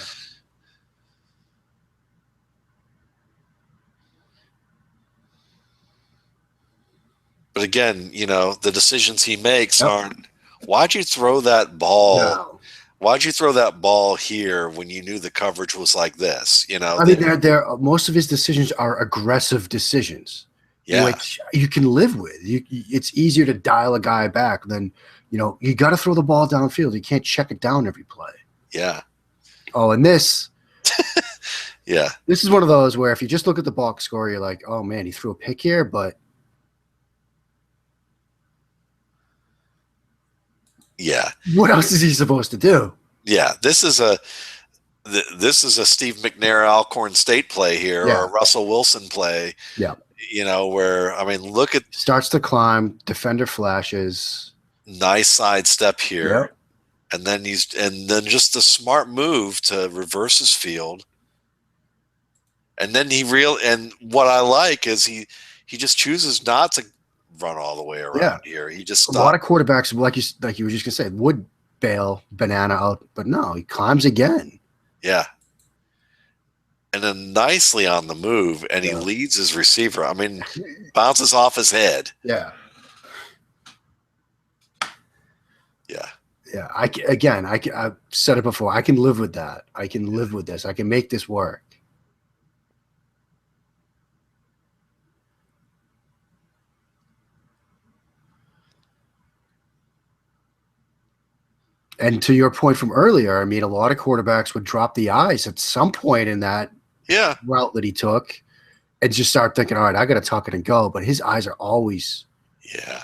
But again, the decisions he makes aren't. Why'd you throw that ball? No. Why'd you throw that ball here when you knew the coverage was like this? I mean, most of his decisions are aggressive decisions, which you can live with. It's easier to dial a guy back than, you got to throw the ball downfield. You can't check it down every play. Yeah. Oh, and this Yeah. is one of those where if you just look at the box score, you're like, oh man, he threw a pick here, but yeah, what else is he supposed to do? yeah. This is a Steve McNair Alcorn State play here, Yeah. or a Russell Wilson play. Yeah. You know, where, I mean, look at, Starts to climb, defender flashes. nice side step here. Yep. And then just a smart move to reverse his field. And then and what I like is he just chooses not to run all the way around here. He just stops. A lot of quarterbacks, like you were just gonna say, would bail banana out, but no, he climbs again. Yeah. And then nicely on the move, and he leads his receiver. I mean, bounces off his head. Yeah. Yeah. Yeah. I've said it before. I can live with that. I can live with this. I can make this work. And to your point from earlier, I mean, a lot of quarterbacks would drop the eyes at some point in that route that he took and just start thinking, all right, I got to tuck it and go. But his eyes are always. Yeah.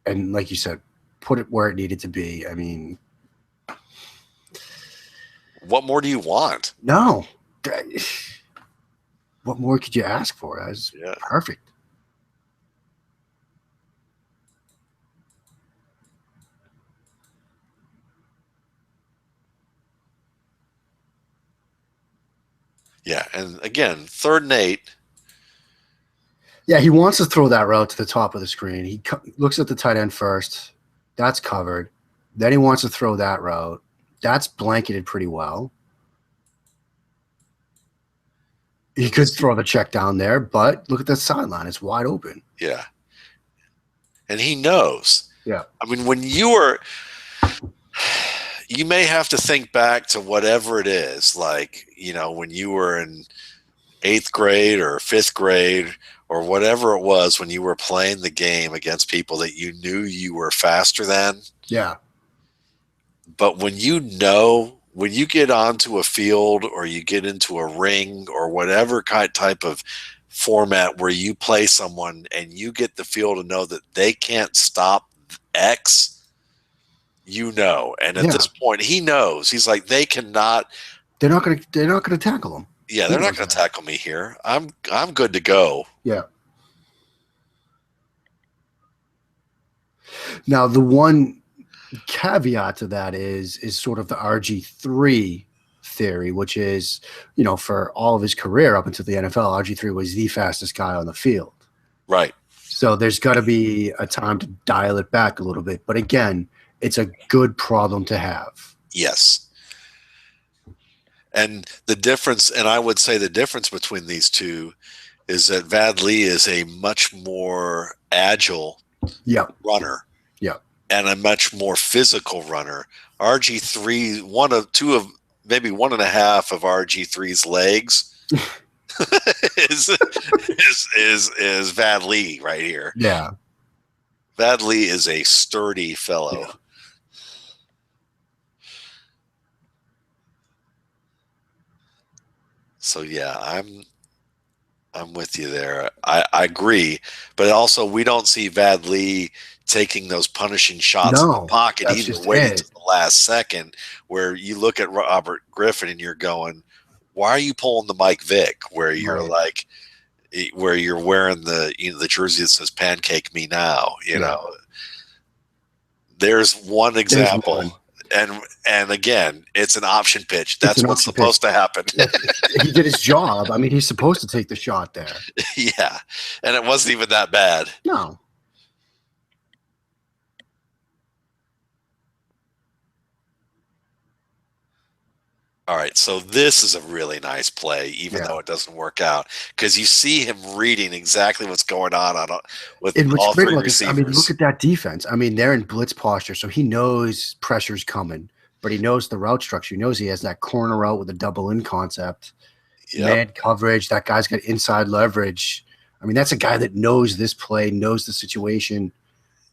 And like you said, put it where it needed to be. I mean, what more do you want? No. What more could you ask for? That was perfect. Yeah, and again, 3rd and 8. Yeah, he wants to throw that route to the top of the screen. He looks at the tight end first. That's covered. Then he wants to throw that route. That's blanketed pretty well. He could throw the check down there, but look at the sideline. It's wide open. Yeah. And he knows. Yeah. I mean, when you may have to think back to whatever it is, like, you know, when you were in 8th grade or 5th grade or whatever it was, when you were playing the game against people that you knew you were faster than. Yeah. But when you get onto a field or you get into a ring or whatever type of format where you play someone and you get the feel to know that they can't stop X, you know. And at this point, he knows. He's like, they're not gonna tackle him. Yeah, they're not gonna tackle me here. I'm good to go. Yeah. Now the one caveat to that is sort of the RG3 theory, which is, you know, for all of his career up until the NFL, RG3 was the fastest guy on the field. Right. So there's got to be a time to dial it back a little bit. But again, it's a good problem to have. Yes. And the difference, and I would say the difference between these two is that Vad Lee is a much more agile runner. Yeah. And a much more physical runner. RG3, maybe one and a half of RG3's legs is Vad Lee right here. Yeah. Vad Lee is a sturdy fellow. Yeah. So yeah, I'm with you there. I agree, but also we don't see Vad Lee taking those punishing shots in the pocket, either waiting to the last second, where you look at Robert Griffin and you're going, why are you pulling the Mike Vick, where you're like, where you're wearing the jersey that says pancake me now, you know. There's one example. And again, it's an option pitch. That's what's supposed to happen. He did his job. I mean, he's supposed to take the shot there. Yeah. And it wasn't even that bad. No. All right, so this is a really nice play, even though it doesn't work out, because you see him reading exactly what's going on with all three receivers. I mean, look at that defense. I mean, they're in blitz posture, so he knows pressure's coming, but he knows the route structure. He knows he has that corner route with a double in concept, man coverage. That guy's got inside leverage. I mean, that's a guy that knows this play, knows the situation.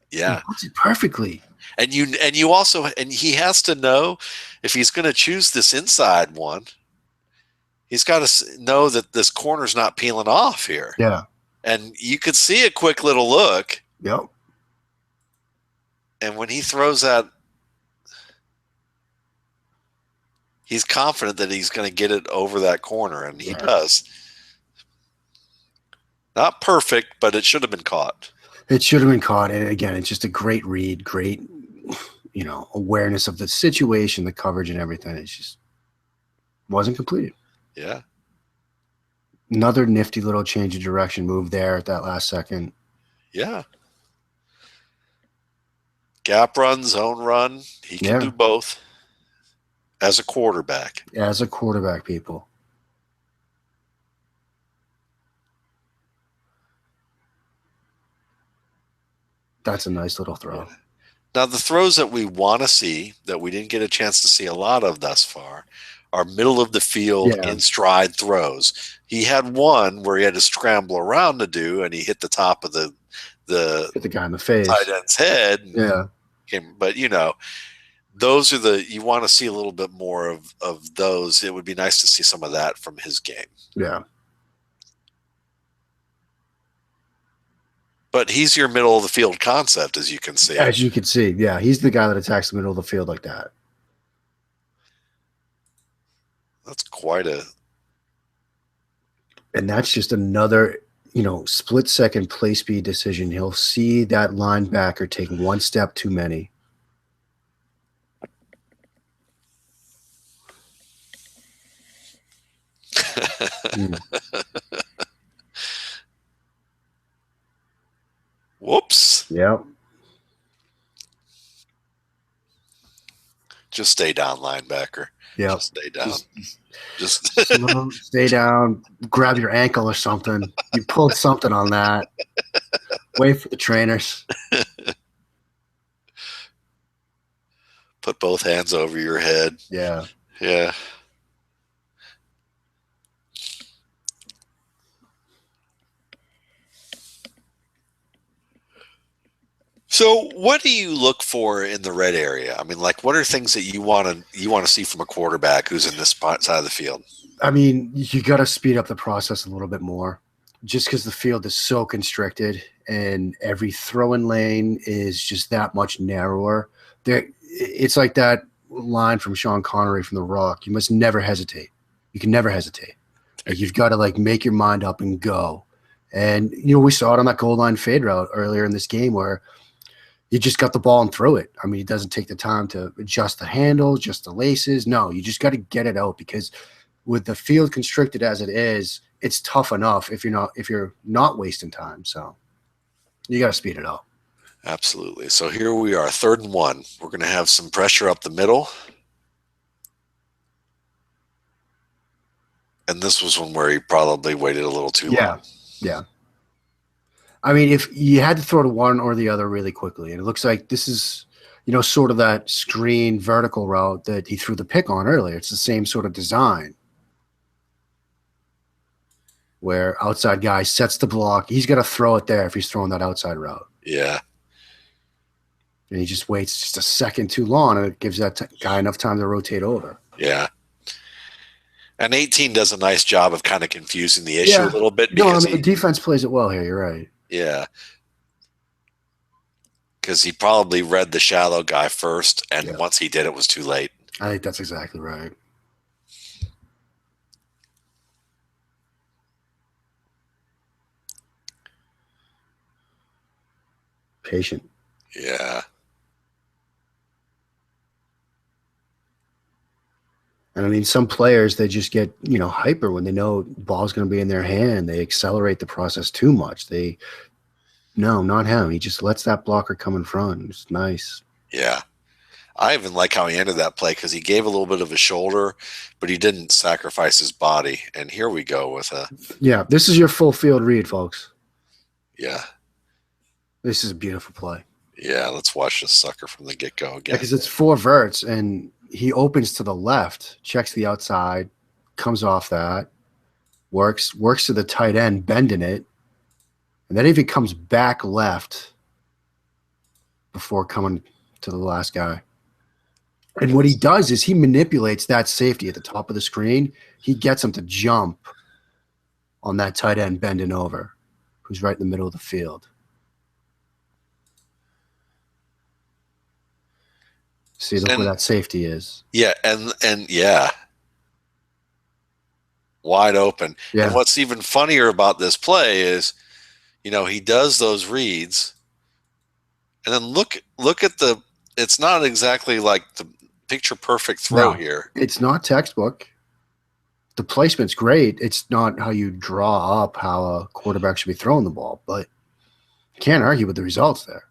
Yeah, he puts it perfectly. And you also, and he has to know if he's going to choose this inside one, he's got to know that this corner's not peeling off here. Yeah. And you could see a quick little look. Yep. And when he throws that, he's confident that he's going to get it over that corner, and he does. Not perfect, but it should have been caught. It should have been caught. And again, it's just a great read, great, awareness of the situation, the coverage and everything. It just wasn't completed. Yeah. Another nifty little change of direction move there at that last second. Yeah. Gap run, zone run. He can do both as a quarterback. As a quarterback, people. That's a nice little throw. Yeah. Now, the throws that we want to see, that we didn't get a chance to see a lot of thus far, are middle of the field in stride throws. He had one where he had to scramble around to do, and he hit the top of hit the guy in the face, tight end's head. Yeah. But those are you want to see a little bit more of those. It would be nice to see some of that from his game. Yeah. But he's your middle of the field concept, as you can see. As you can see, yeah, he's the guy that attacks the middle of the field like that. That's quite a. And that's just another, split-second play speed decision. He'll see that linebacker take one step too many. Whoops. Yep. Just stay down, linebacker. Yeah. Just stay down. Just stay down. Grab your ankle or something. You pulled something on that. Wait for the trainers. Put both hands over your head. Yeah. Yeah. So, what do you look for in the red area? I mean, what are things that you want to see from a quarterback who's in this side of the field? I mean, you got to speed up the process a little bit more, just because the field is so constricted and every throwing lane is just that much narrower. It's like that line from Sean Connery from The Rock. You must never hesitate. You can never hesitate. You've got to make your mind up and go. And we saw it on that goal line fade route earlier in this game where you just got the ball and throw it. I mean, it doesn't take the time to adjust the handle, just the laces. No, you just got to get it out, because with the field constricted as it is, it's tough enough if you're not wasting time. So you got to speed it up. Absolutely. So here we are, 3rd and 1. We're going to have some pressure up the middle. And this was one where he probably waited a little too long. Yeah. I mean, if you had to throw to one or the other really quickly, and it looks like this is, sort of that screen vertical route that he threw the pick on earlier. It's the same sort of design where outside guy sets the block. He's got to throw it there if he's throwing that outside route. Yeah. And he just waits just a second too long, and it gives that guy enough time to rotate over. Yeah. And 18 does a nice job of kind of confusing the issue a little bit. Because the defense plays it well here. You're right. Yeah. Because he probably read the shallow guy first, and once he did, it was too late. I think that's exactly right. Patient. Yeah. And I mean, some players, they just get, hyper when they know the ball's going to be in their hand. They accelerate the process too much. No, not him. He just lets that blocker come in front. It's nice. Yeah. I even like how he ended that play, because he gave a little bit of a shoulder, but he didn't sacrifice his body. And here we go with a. Yeah, this is your full field read, folks. Yeah. This is a beautiful play. Yeah, let's watch this sucker from the get-go again. Because it's 4 verts, and he opens to the left, checks the outside, comes off that, works to the tight end, bending it, and then if he comes back left before coming to the last guy. And what he does is he manipulates that safety at the top of the screen. He gets him to jump on that tight end bending over, who's right in the middle of the field. See, look where that safety is. Yeah, and yeah. Wide open. Yeah. And what's even funnier about this play is, you know, he does those reads, and then look at the, it's not exactly like the picture perfect throw here. It's not textbook. The placement's great. It's not how you draw up how a quarterback should be throwing the ball, but you can't argue with the results there.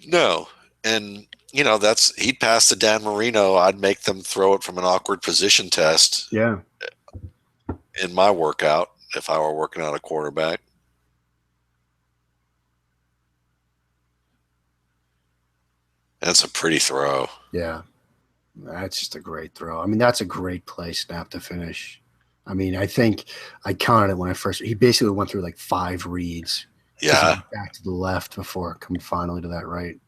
No. And, you know, he'd pass to Dan Marino. I'd make them throw it from an awkward position test. Yeah. In my workout, if I were working on a quarterback. That's a pretty throw. Yeah. That's just a great throw. I mean, that's a great play, snap to finish. I mean, I think I counted it when I first. He basically went through like 5 reads. Yeah. Back to the left before coming finally to that right.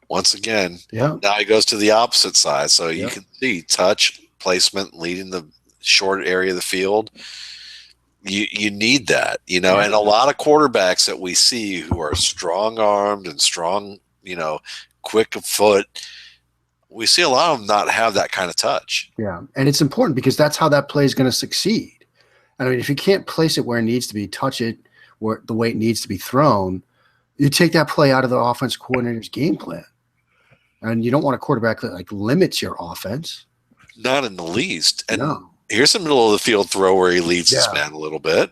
Once again, yeah. Now he goes to the opposite side. So you can see touch, placement, leading the short area of the field. You need that, you know, and a lot of quarterbacks that we see who are strong-armed and strong, you know, quick of foot, we see a lot of them not have that kind of touch. Yeah, and it's important because that's how that play is going to succeed. I mean, if you can't place it where it needs to be, touch it where the way it needs to be thrown, you take that play out of the offense coordinator's game plan. And you don't want a quarterback that like limits your offense. Not in the least. And here's a middle of the field throw where he leads his man a little bit.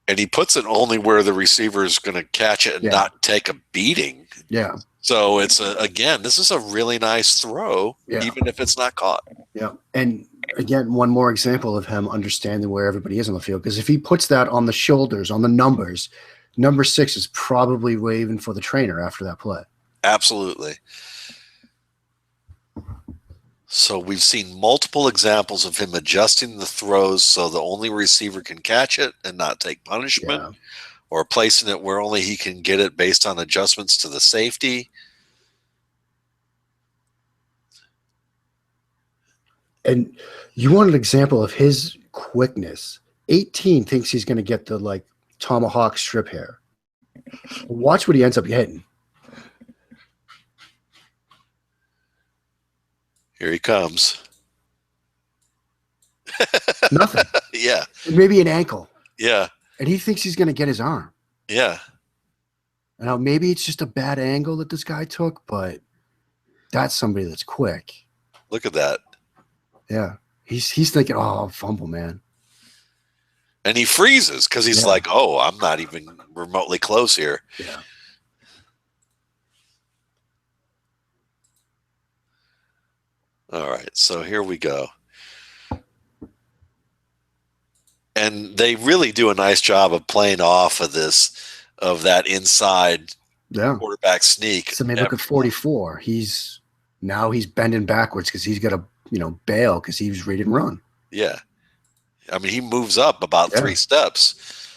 And he puts it only where the receiver is going to catch it and not take a beating. Yeah. So it's again, this is a really nice throw, even if it's not caught. Yeah. And again, one more example of him understanding where everybody is on the field. Because if he puts that on the shoulders, on the numbers, number 6 is probably waving for the trainer after that play. Absolutely. So we've seen multiple examples of him adjusting the throws so the only receiver can catch it and not take punishment, or placing it where only he can get it based on adjustments to the safety. And you want an example of his quickness. 18 thinks he's going to get the like tomahawk strip hair. Watch what he ends up getting. Here he comes. Nothing. Yeah. Maybe an ankle. Yeah. And he thinks he's going to get his arm. Yeah. Now, maybe it's just a bad angle that this guy took, but that's somebody that's quick. Look at that. Yeah. He's thinking, oh, fumble, man. And he freezes because he's like, oh, I'm not even remotely close here. Yeah. All right, so here we go. And they really do a nice job of playing off of that inside quarterback sneak. So maybe look at 44. He's bending backwards because he's got to, bail because he was ready to run. Yeah. I mean, he moves up about 3 steps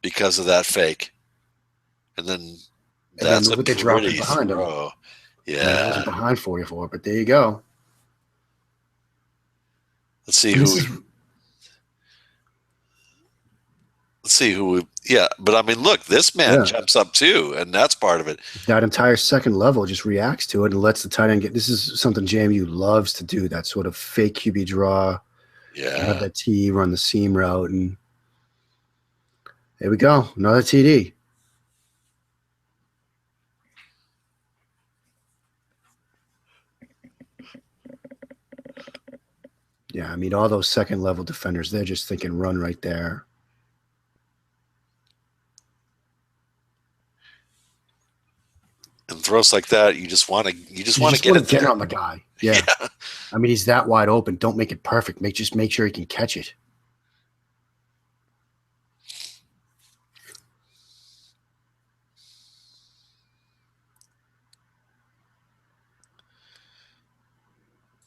because of that fake. And then that's a pretty throw. Yeah. He wasn't behind 44, but there you go. Let's see who. Yeah, but I mean, look, this man jumps up too, and that's part of it. That entire second level just reacts to it and lets the tight end get. This is something JMU loves to do. That sort of fake QB draw. Yeah. Have that T run the seam route, and there we go, another TD. Yeah, I mean, all those second-level defenders, they're just thinking run right there. And throws like that, you just want to get it on the guy. Yeah. I mean, he's that wide open. Don't make it perfect. Just make sure he can catch it.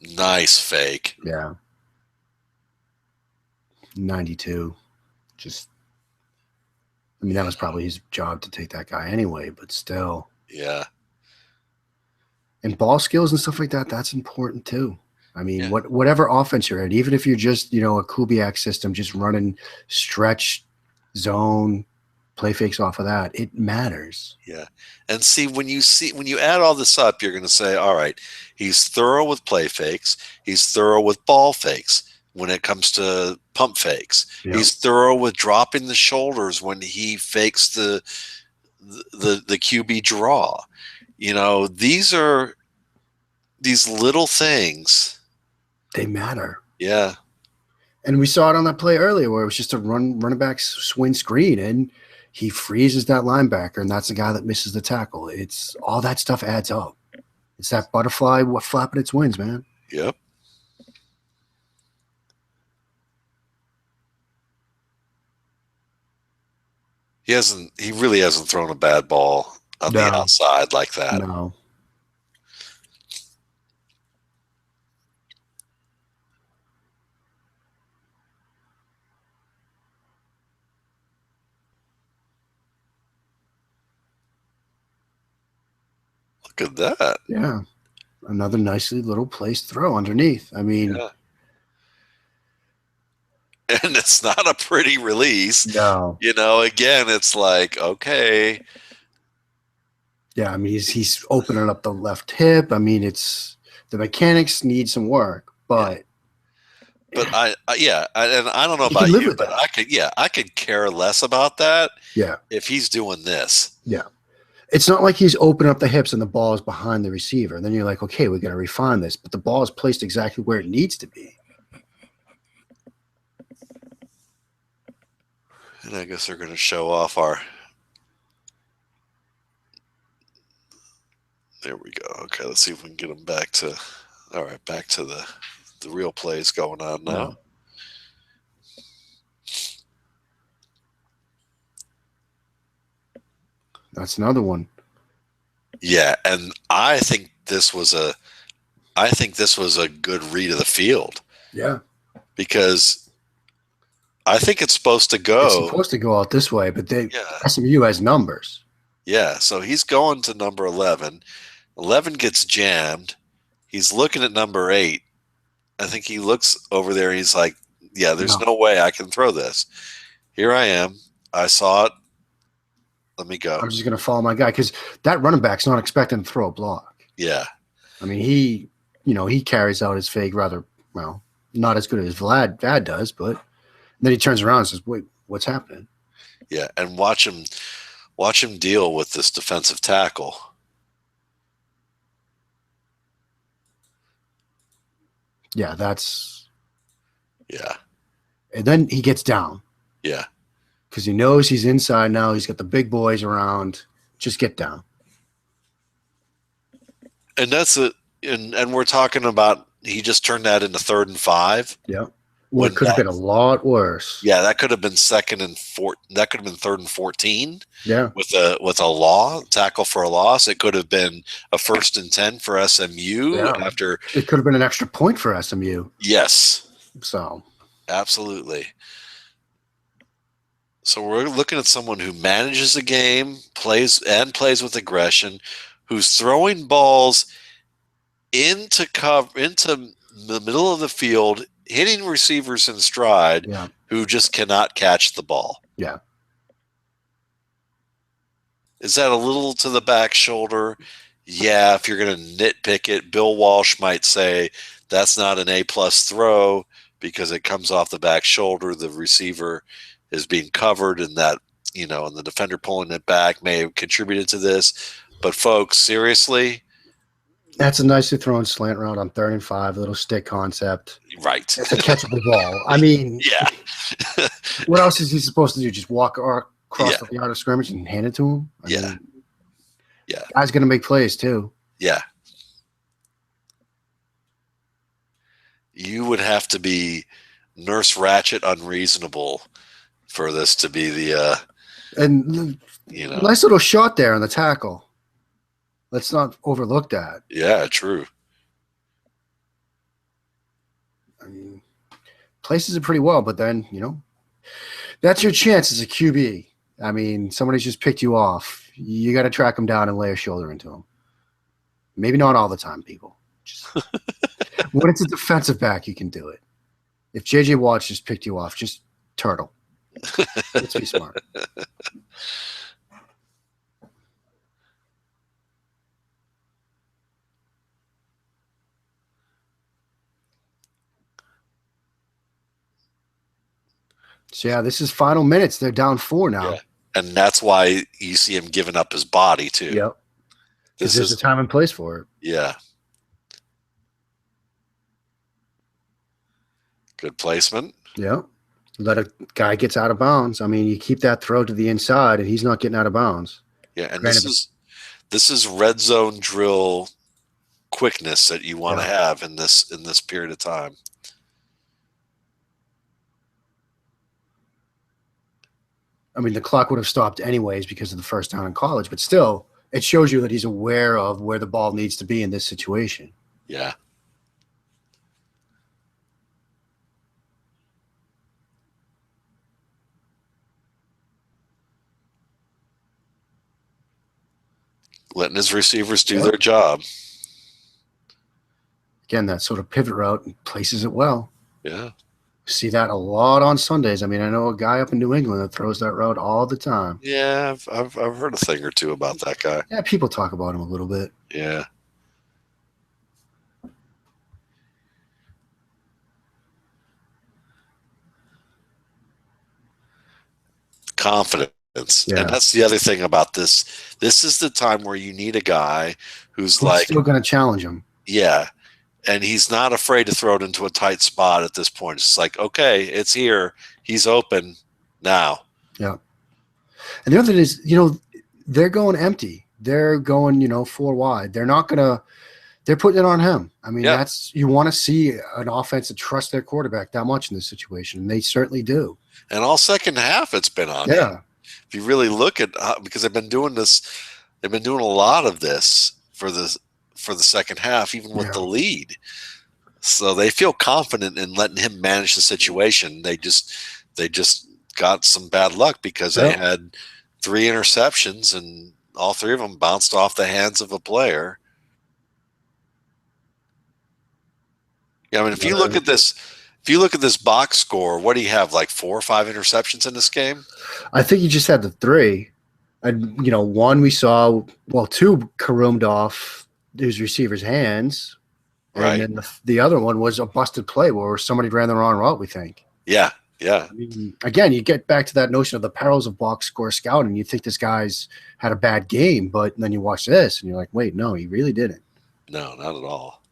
Nice fake. Yeah. 92. Just I mean, that was probably his job to take that guy anyway, but still. Yeah. And ball skills and stuff like that, that's important too. I mean, Yeah. whatever offense you're in, even if you're just, a Kubiak system, just running stretch, zone, play fakes off of that, it matters. Yeah. And when you add all this up, you're going to say, all right, he's thorough with play fakes. He's thorough with ball fakes when it comes to pump fakes. Yep. He's thorough with dropping the shoulders when he fakes the QB draw. These little things. They matter. Yeah. And we saw it on that play earlier where it was just a running back swing screen, and he freezes that linebacker, and that's the guy that misses the tackle. It's all that stuff adds up. It's that butterfly flapping its wings, man. Yep. He really hasn't thrown a bad ball on the outside like that. No. Look at that. Yeah. Another nicely little placed throw underneath. I mean, yeah. And it's not a pretty release. No. Again, it's like, okay. Yeah, I mean, he's opening up the left hip. I mean, the mechanics need some work, but. But and I don't know about you, but I could care less about that. Yeah. If he's doing this. Yeah. It's not like he's opening up the hips and the ball is behind the receiver. And then you're like, okay, we got to refine this. But the ball is placed exactly where it needs to be. And I guess they're going to show off our. There we go. Okay, let's see if we can get them back to. All right, back to the real plays going on now. Yeah. That's another one. Yeah, and I think this was a good read of the field. Yeah. Because I think it's supposed to go. It's supposed to go out this way, but SMU has numbers. Yeah, so he's going to number 11. 11 gets jammed. He's looking at number 8. I think he looks over there. He's like, yeah, there's no way I can throw this. Here I am. I saw it. Let me go. I'm just going to follow my guy because that running back's not expecting to throw a block. Yeah. I mean, he carries out his fake rather, well, not as good as Vad does, but then he turns around and says, wait, what's happening? Yeah, and watch him deal with this defensive tackle. Yeah, that's. Yeah. And then he gets down. Yeah. Because he knows he's inside now. He's got the big boys around. Just get down. And that's it. And we're talking about he just turned that into 3rd and 5. Yeah. Well, it could have been a lot worse. Yeah, that could have been 2nd and 4. That could have been 3rd and 14. Yeah. With a tackle for a loss. It could have been a 1st and 10 for SMU after. It could have been an extra point for SMU. Yes. So. Absolutely. So we're looking at someone who manages the game, plays with aggression, who's throwing balls into the middle of the field, hitting receivers in stride, who just cannot catch the ball. Yeah. Is that a little to the back shoulder? Yeah, if you're going to nitpick it, Bill Walsh might say that's not an A+ throw because it comes off the back shoulder. The receiver is being covered, and that, and the defender pulling it back may have contributed to this. But folks, seriously, that's a nicely thrown slant route on 3rd and 5, little stick concept. Right. It's a catchable ball. I mean, yeah. What else is he supposed to do? Just walk across the yard of scrimmage and hand it to him? I mean, guy's going to make plays too. Yeah. You would have to be Nurse Ratched unreasonable for this to be the nice little shot there on the tackle. Let's not overlook that. Yeah, true. I mean, places it pretty well, but then, that's your chance as a QB. I mean, somebody's just picked you off. You got to track them down and lay a shoulder into them. Maybe not all the time, people. Just when it's a defensive back, you can do it. If JJ Watt just picked you off, just turtle. Let's be smart. So, yeah, this is final minutes. They're down 4 now. Yeah. And that's why you see him giving up his body, too. Yep. Because there's a time and place for it. Yeah. Good placement. Yep. Let a guy gets out of bounds. I mean, you keep that throw to the inside, and he's not getting out of bounds. Yeah, and this is red zone drill quickness that you want to have in this period of time. I mean, the clock would have stopped anyways because of the first down in college, but still, it shows you that he's aware of where the ball needs to be in this situation. Yeah. Letting his receivers do their job. Again, that sort of pivot route places it well. Yeah. See that a lot on Sundays. I mean, I know a guy up in New England that throws that route all the time. Yeah, I've heard a thing or two about that guy. Yeah, people talk about him a little bit. Yeah. Confidence. Yeah. And that's the other thing about this. This is the time where you need a guy who's like still going to challenge him. Yeah. And he's not afraid to throw it into a tight spot at this point. It's like, okay, it's here. He's open now. Yeah. And the other thing is, they're going empty. They're going, 4 wide. They're not going to – they're putting it on him. I mean, you want to see an offense that trusts their quarterback that much in this situation, and they certainly do. And all second half it's been on him. If you really look at because they've been doing a lot of this for the second half, even with the lead. So they feel confident in letting him manage the situation. They just got some bad luck because they had 3 interceptions and all 3 of them bounced off the hands of a player. Yeah, I mean, if you look at this box score, what do you have, like 4 or 5 interceptions in this game? I think you just had the 3. And, one we saw, 2 caroomed off his receiver's hands. Right. And then the other one was a busted play where somebody ran the wrong route, we think. Yeah, yeah. I mean, again, you get back to that notion of the perils of box score scouting. You think this guy's had a bad game, but then you watch this and you're like, wait, no, he really didn't. No, not at all.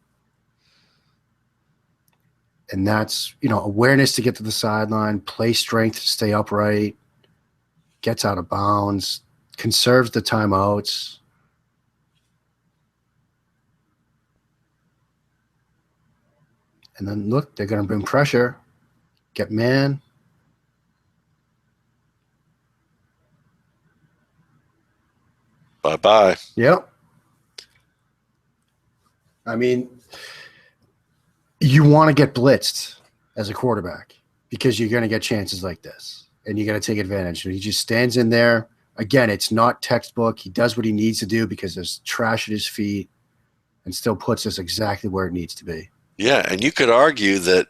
And that's, awareness to get to the sideline, play strength to stay upright, gets out of bounds, conserves the timeouts. And then look, they're going to bring pressure, get man. Bye-bye. Yep. I mean, you want to get blitzed as a quarterback because you're going to get chances like this and you got to take advantage. And he just stands in there. Again, it's not textbook. He does what he needs to do because there's trash at his feet and still puts us exactly where it needs to be. Yeah, and you could argue that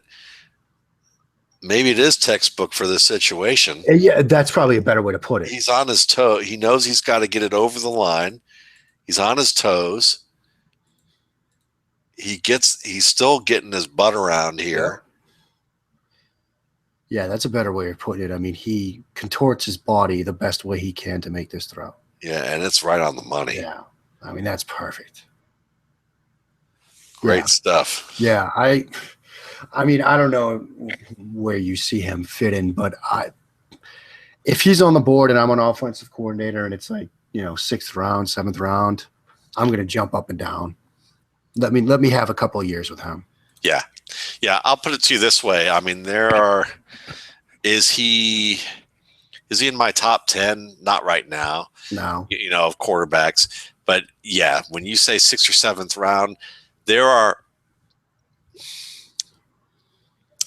maybe it is textbook for this situation. Yeah, that's probably a better way to put it. He's on his toe. He knows he's got to get it over the line. He's on his toes. He's still getting his butt around here. Yeah, that's a better way of putting it. I mean, he contorts his body the best way he can to make this throw. Yeah, and it's right on the money. Yeah, I mean, that's perfect. Great stuff. Yeah, I mean, I don't know where you see him fit in, but if he's on the board and I'm an offensive coordinator and it's like, 6th round, 7th round, I'm going to jump up and down. Let me have a couple of years with him. Yeah. Yeah, I'll put it to you this way. I mean, is he in my top 10? Not right now. No. Of quarterbacks. But yeah, when you say 6th or 7th round, there are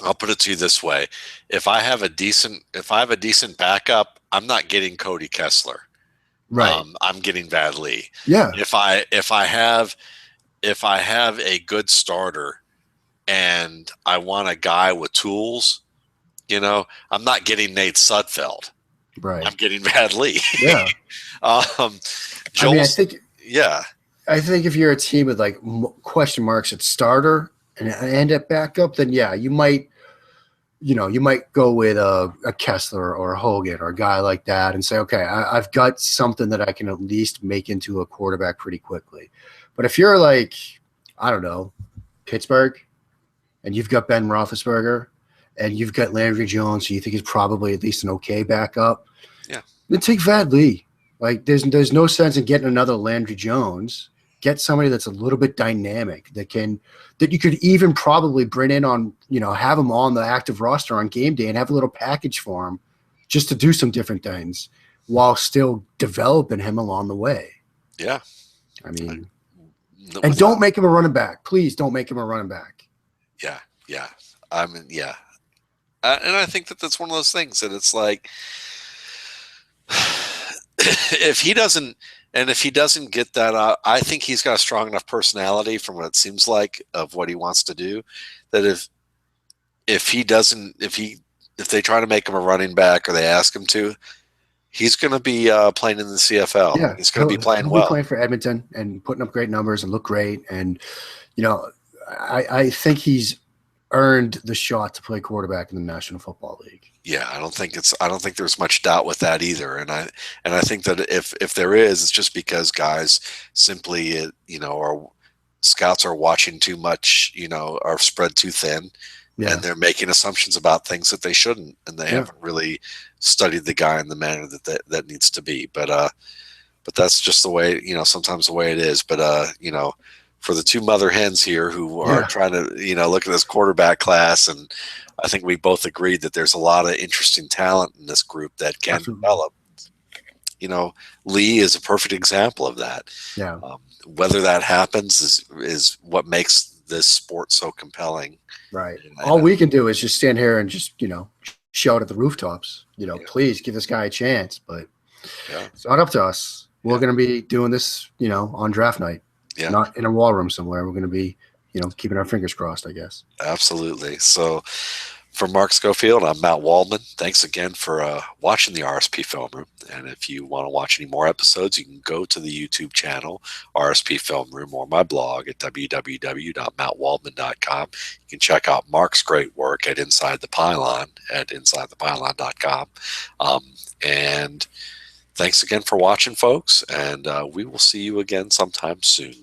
I'll put it to you this way: if I have a decent backup, I'm not getting Cody Kessler. Right. I'm getting Vad Lee. Yeah. If I have a good starter and I want a guy with tools, I'm not getting Nate Sudfeld. Right. I'm getting Vad Lee. Yeah. Joel's, I think if you're a team with like question marks at starter and at backup, then yeah, you might go with a Kessler or a Hogan or a guy like that and say, okay, I've got something that I can at least make into a quarterback pretty quickly. But if you're like, I don't know, Pittsburgh, and you've got Ben Roethlisberger, and you've got Landry Jones, so you think he's probably at least an okay backup, yeah, then take Vad Lee. Like, there's no sense in getting another Landry Jones. Get somebody that's a little bit dynamic that you could even probably bring in on, have him on the active roster on game day and have a little package for him just to do some different things while still developing him along the way. Yeah. I mean, and don't make him a running back. Please don't make him a running back. Yeah. Yeah. I mean, yeah. And I think that's one of those things that it's like, if he doesn't get that, I think he's got a strong enough personality from what it seems like of what he wants to do, that if they try to make him a running back or they ask him to, he's going to be playing in the CFL. Yeah, he's going to be playing well. He'll be playing for Edmonton and putting up great numbers and look great. And I think he's earned the shot to play quarterback in the National Football League. Yeah, I don't think there's much doubt with that either. And I think that if there is, it's just because guys simply, or scouts are watching too much, are spread too thin, and they're making assumptions about things that they shouldn't, and they haven't really studied the guy in the manner that needs to be. But that's just the way, sometimes the way it is. But for the two mother hens here who are trying to, look at this quarterback class, and I think we both agreed that there's a lot of interesting talent in this group that can develop. Lee is a perfect example of that. Yeah. Whether that happens is what makes this sport so compelling. Right. All we can do is just stand here and just, shout at the rooftops, please give this guy a chance. But it's not up to us. We're going to be doing this, on draft night. Yeah. Not in a war room somewhere. We're going to be, keeping our fingers crossed, I guess. Absolutely. So for Mark Schofield, I'm Matt Waldman. Thanks again for watching the RSP Film Room. And if you want to watch any more episodes, you can go to the YouTube channel, RSP Film Room, or my blog at www.mattwaldman.com. You can check out Mark's great work at Inside the Pylon at insidethepylon.com. And thanks again for watching, folks. And we will see you again sometime soon.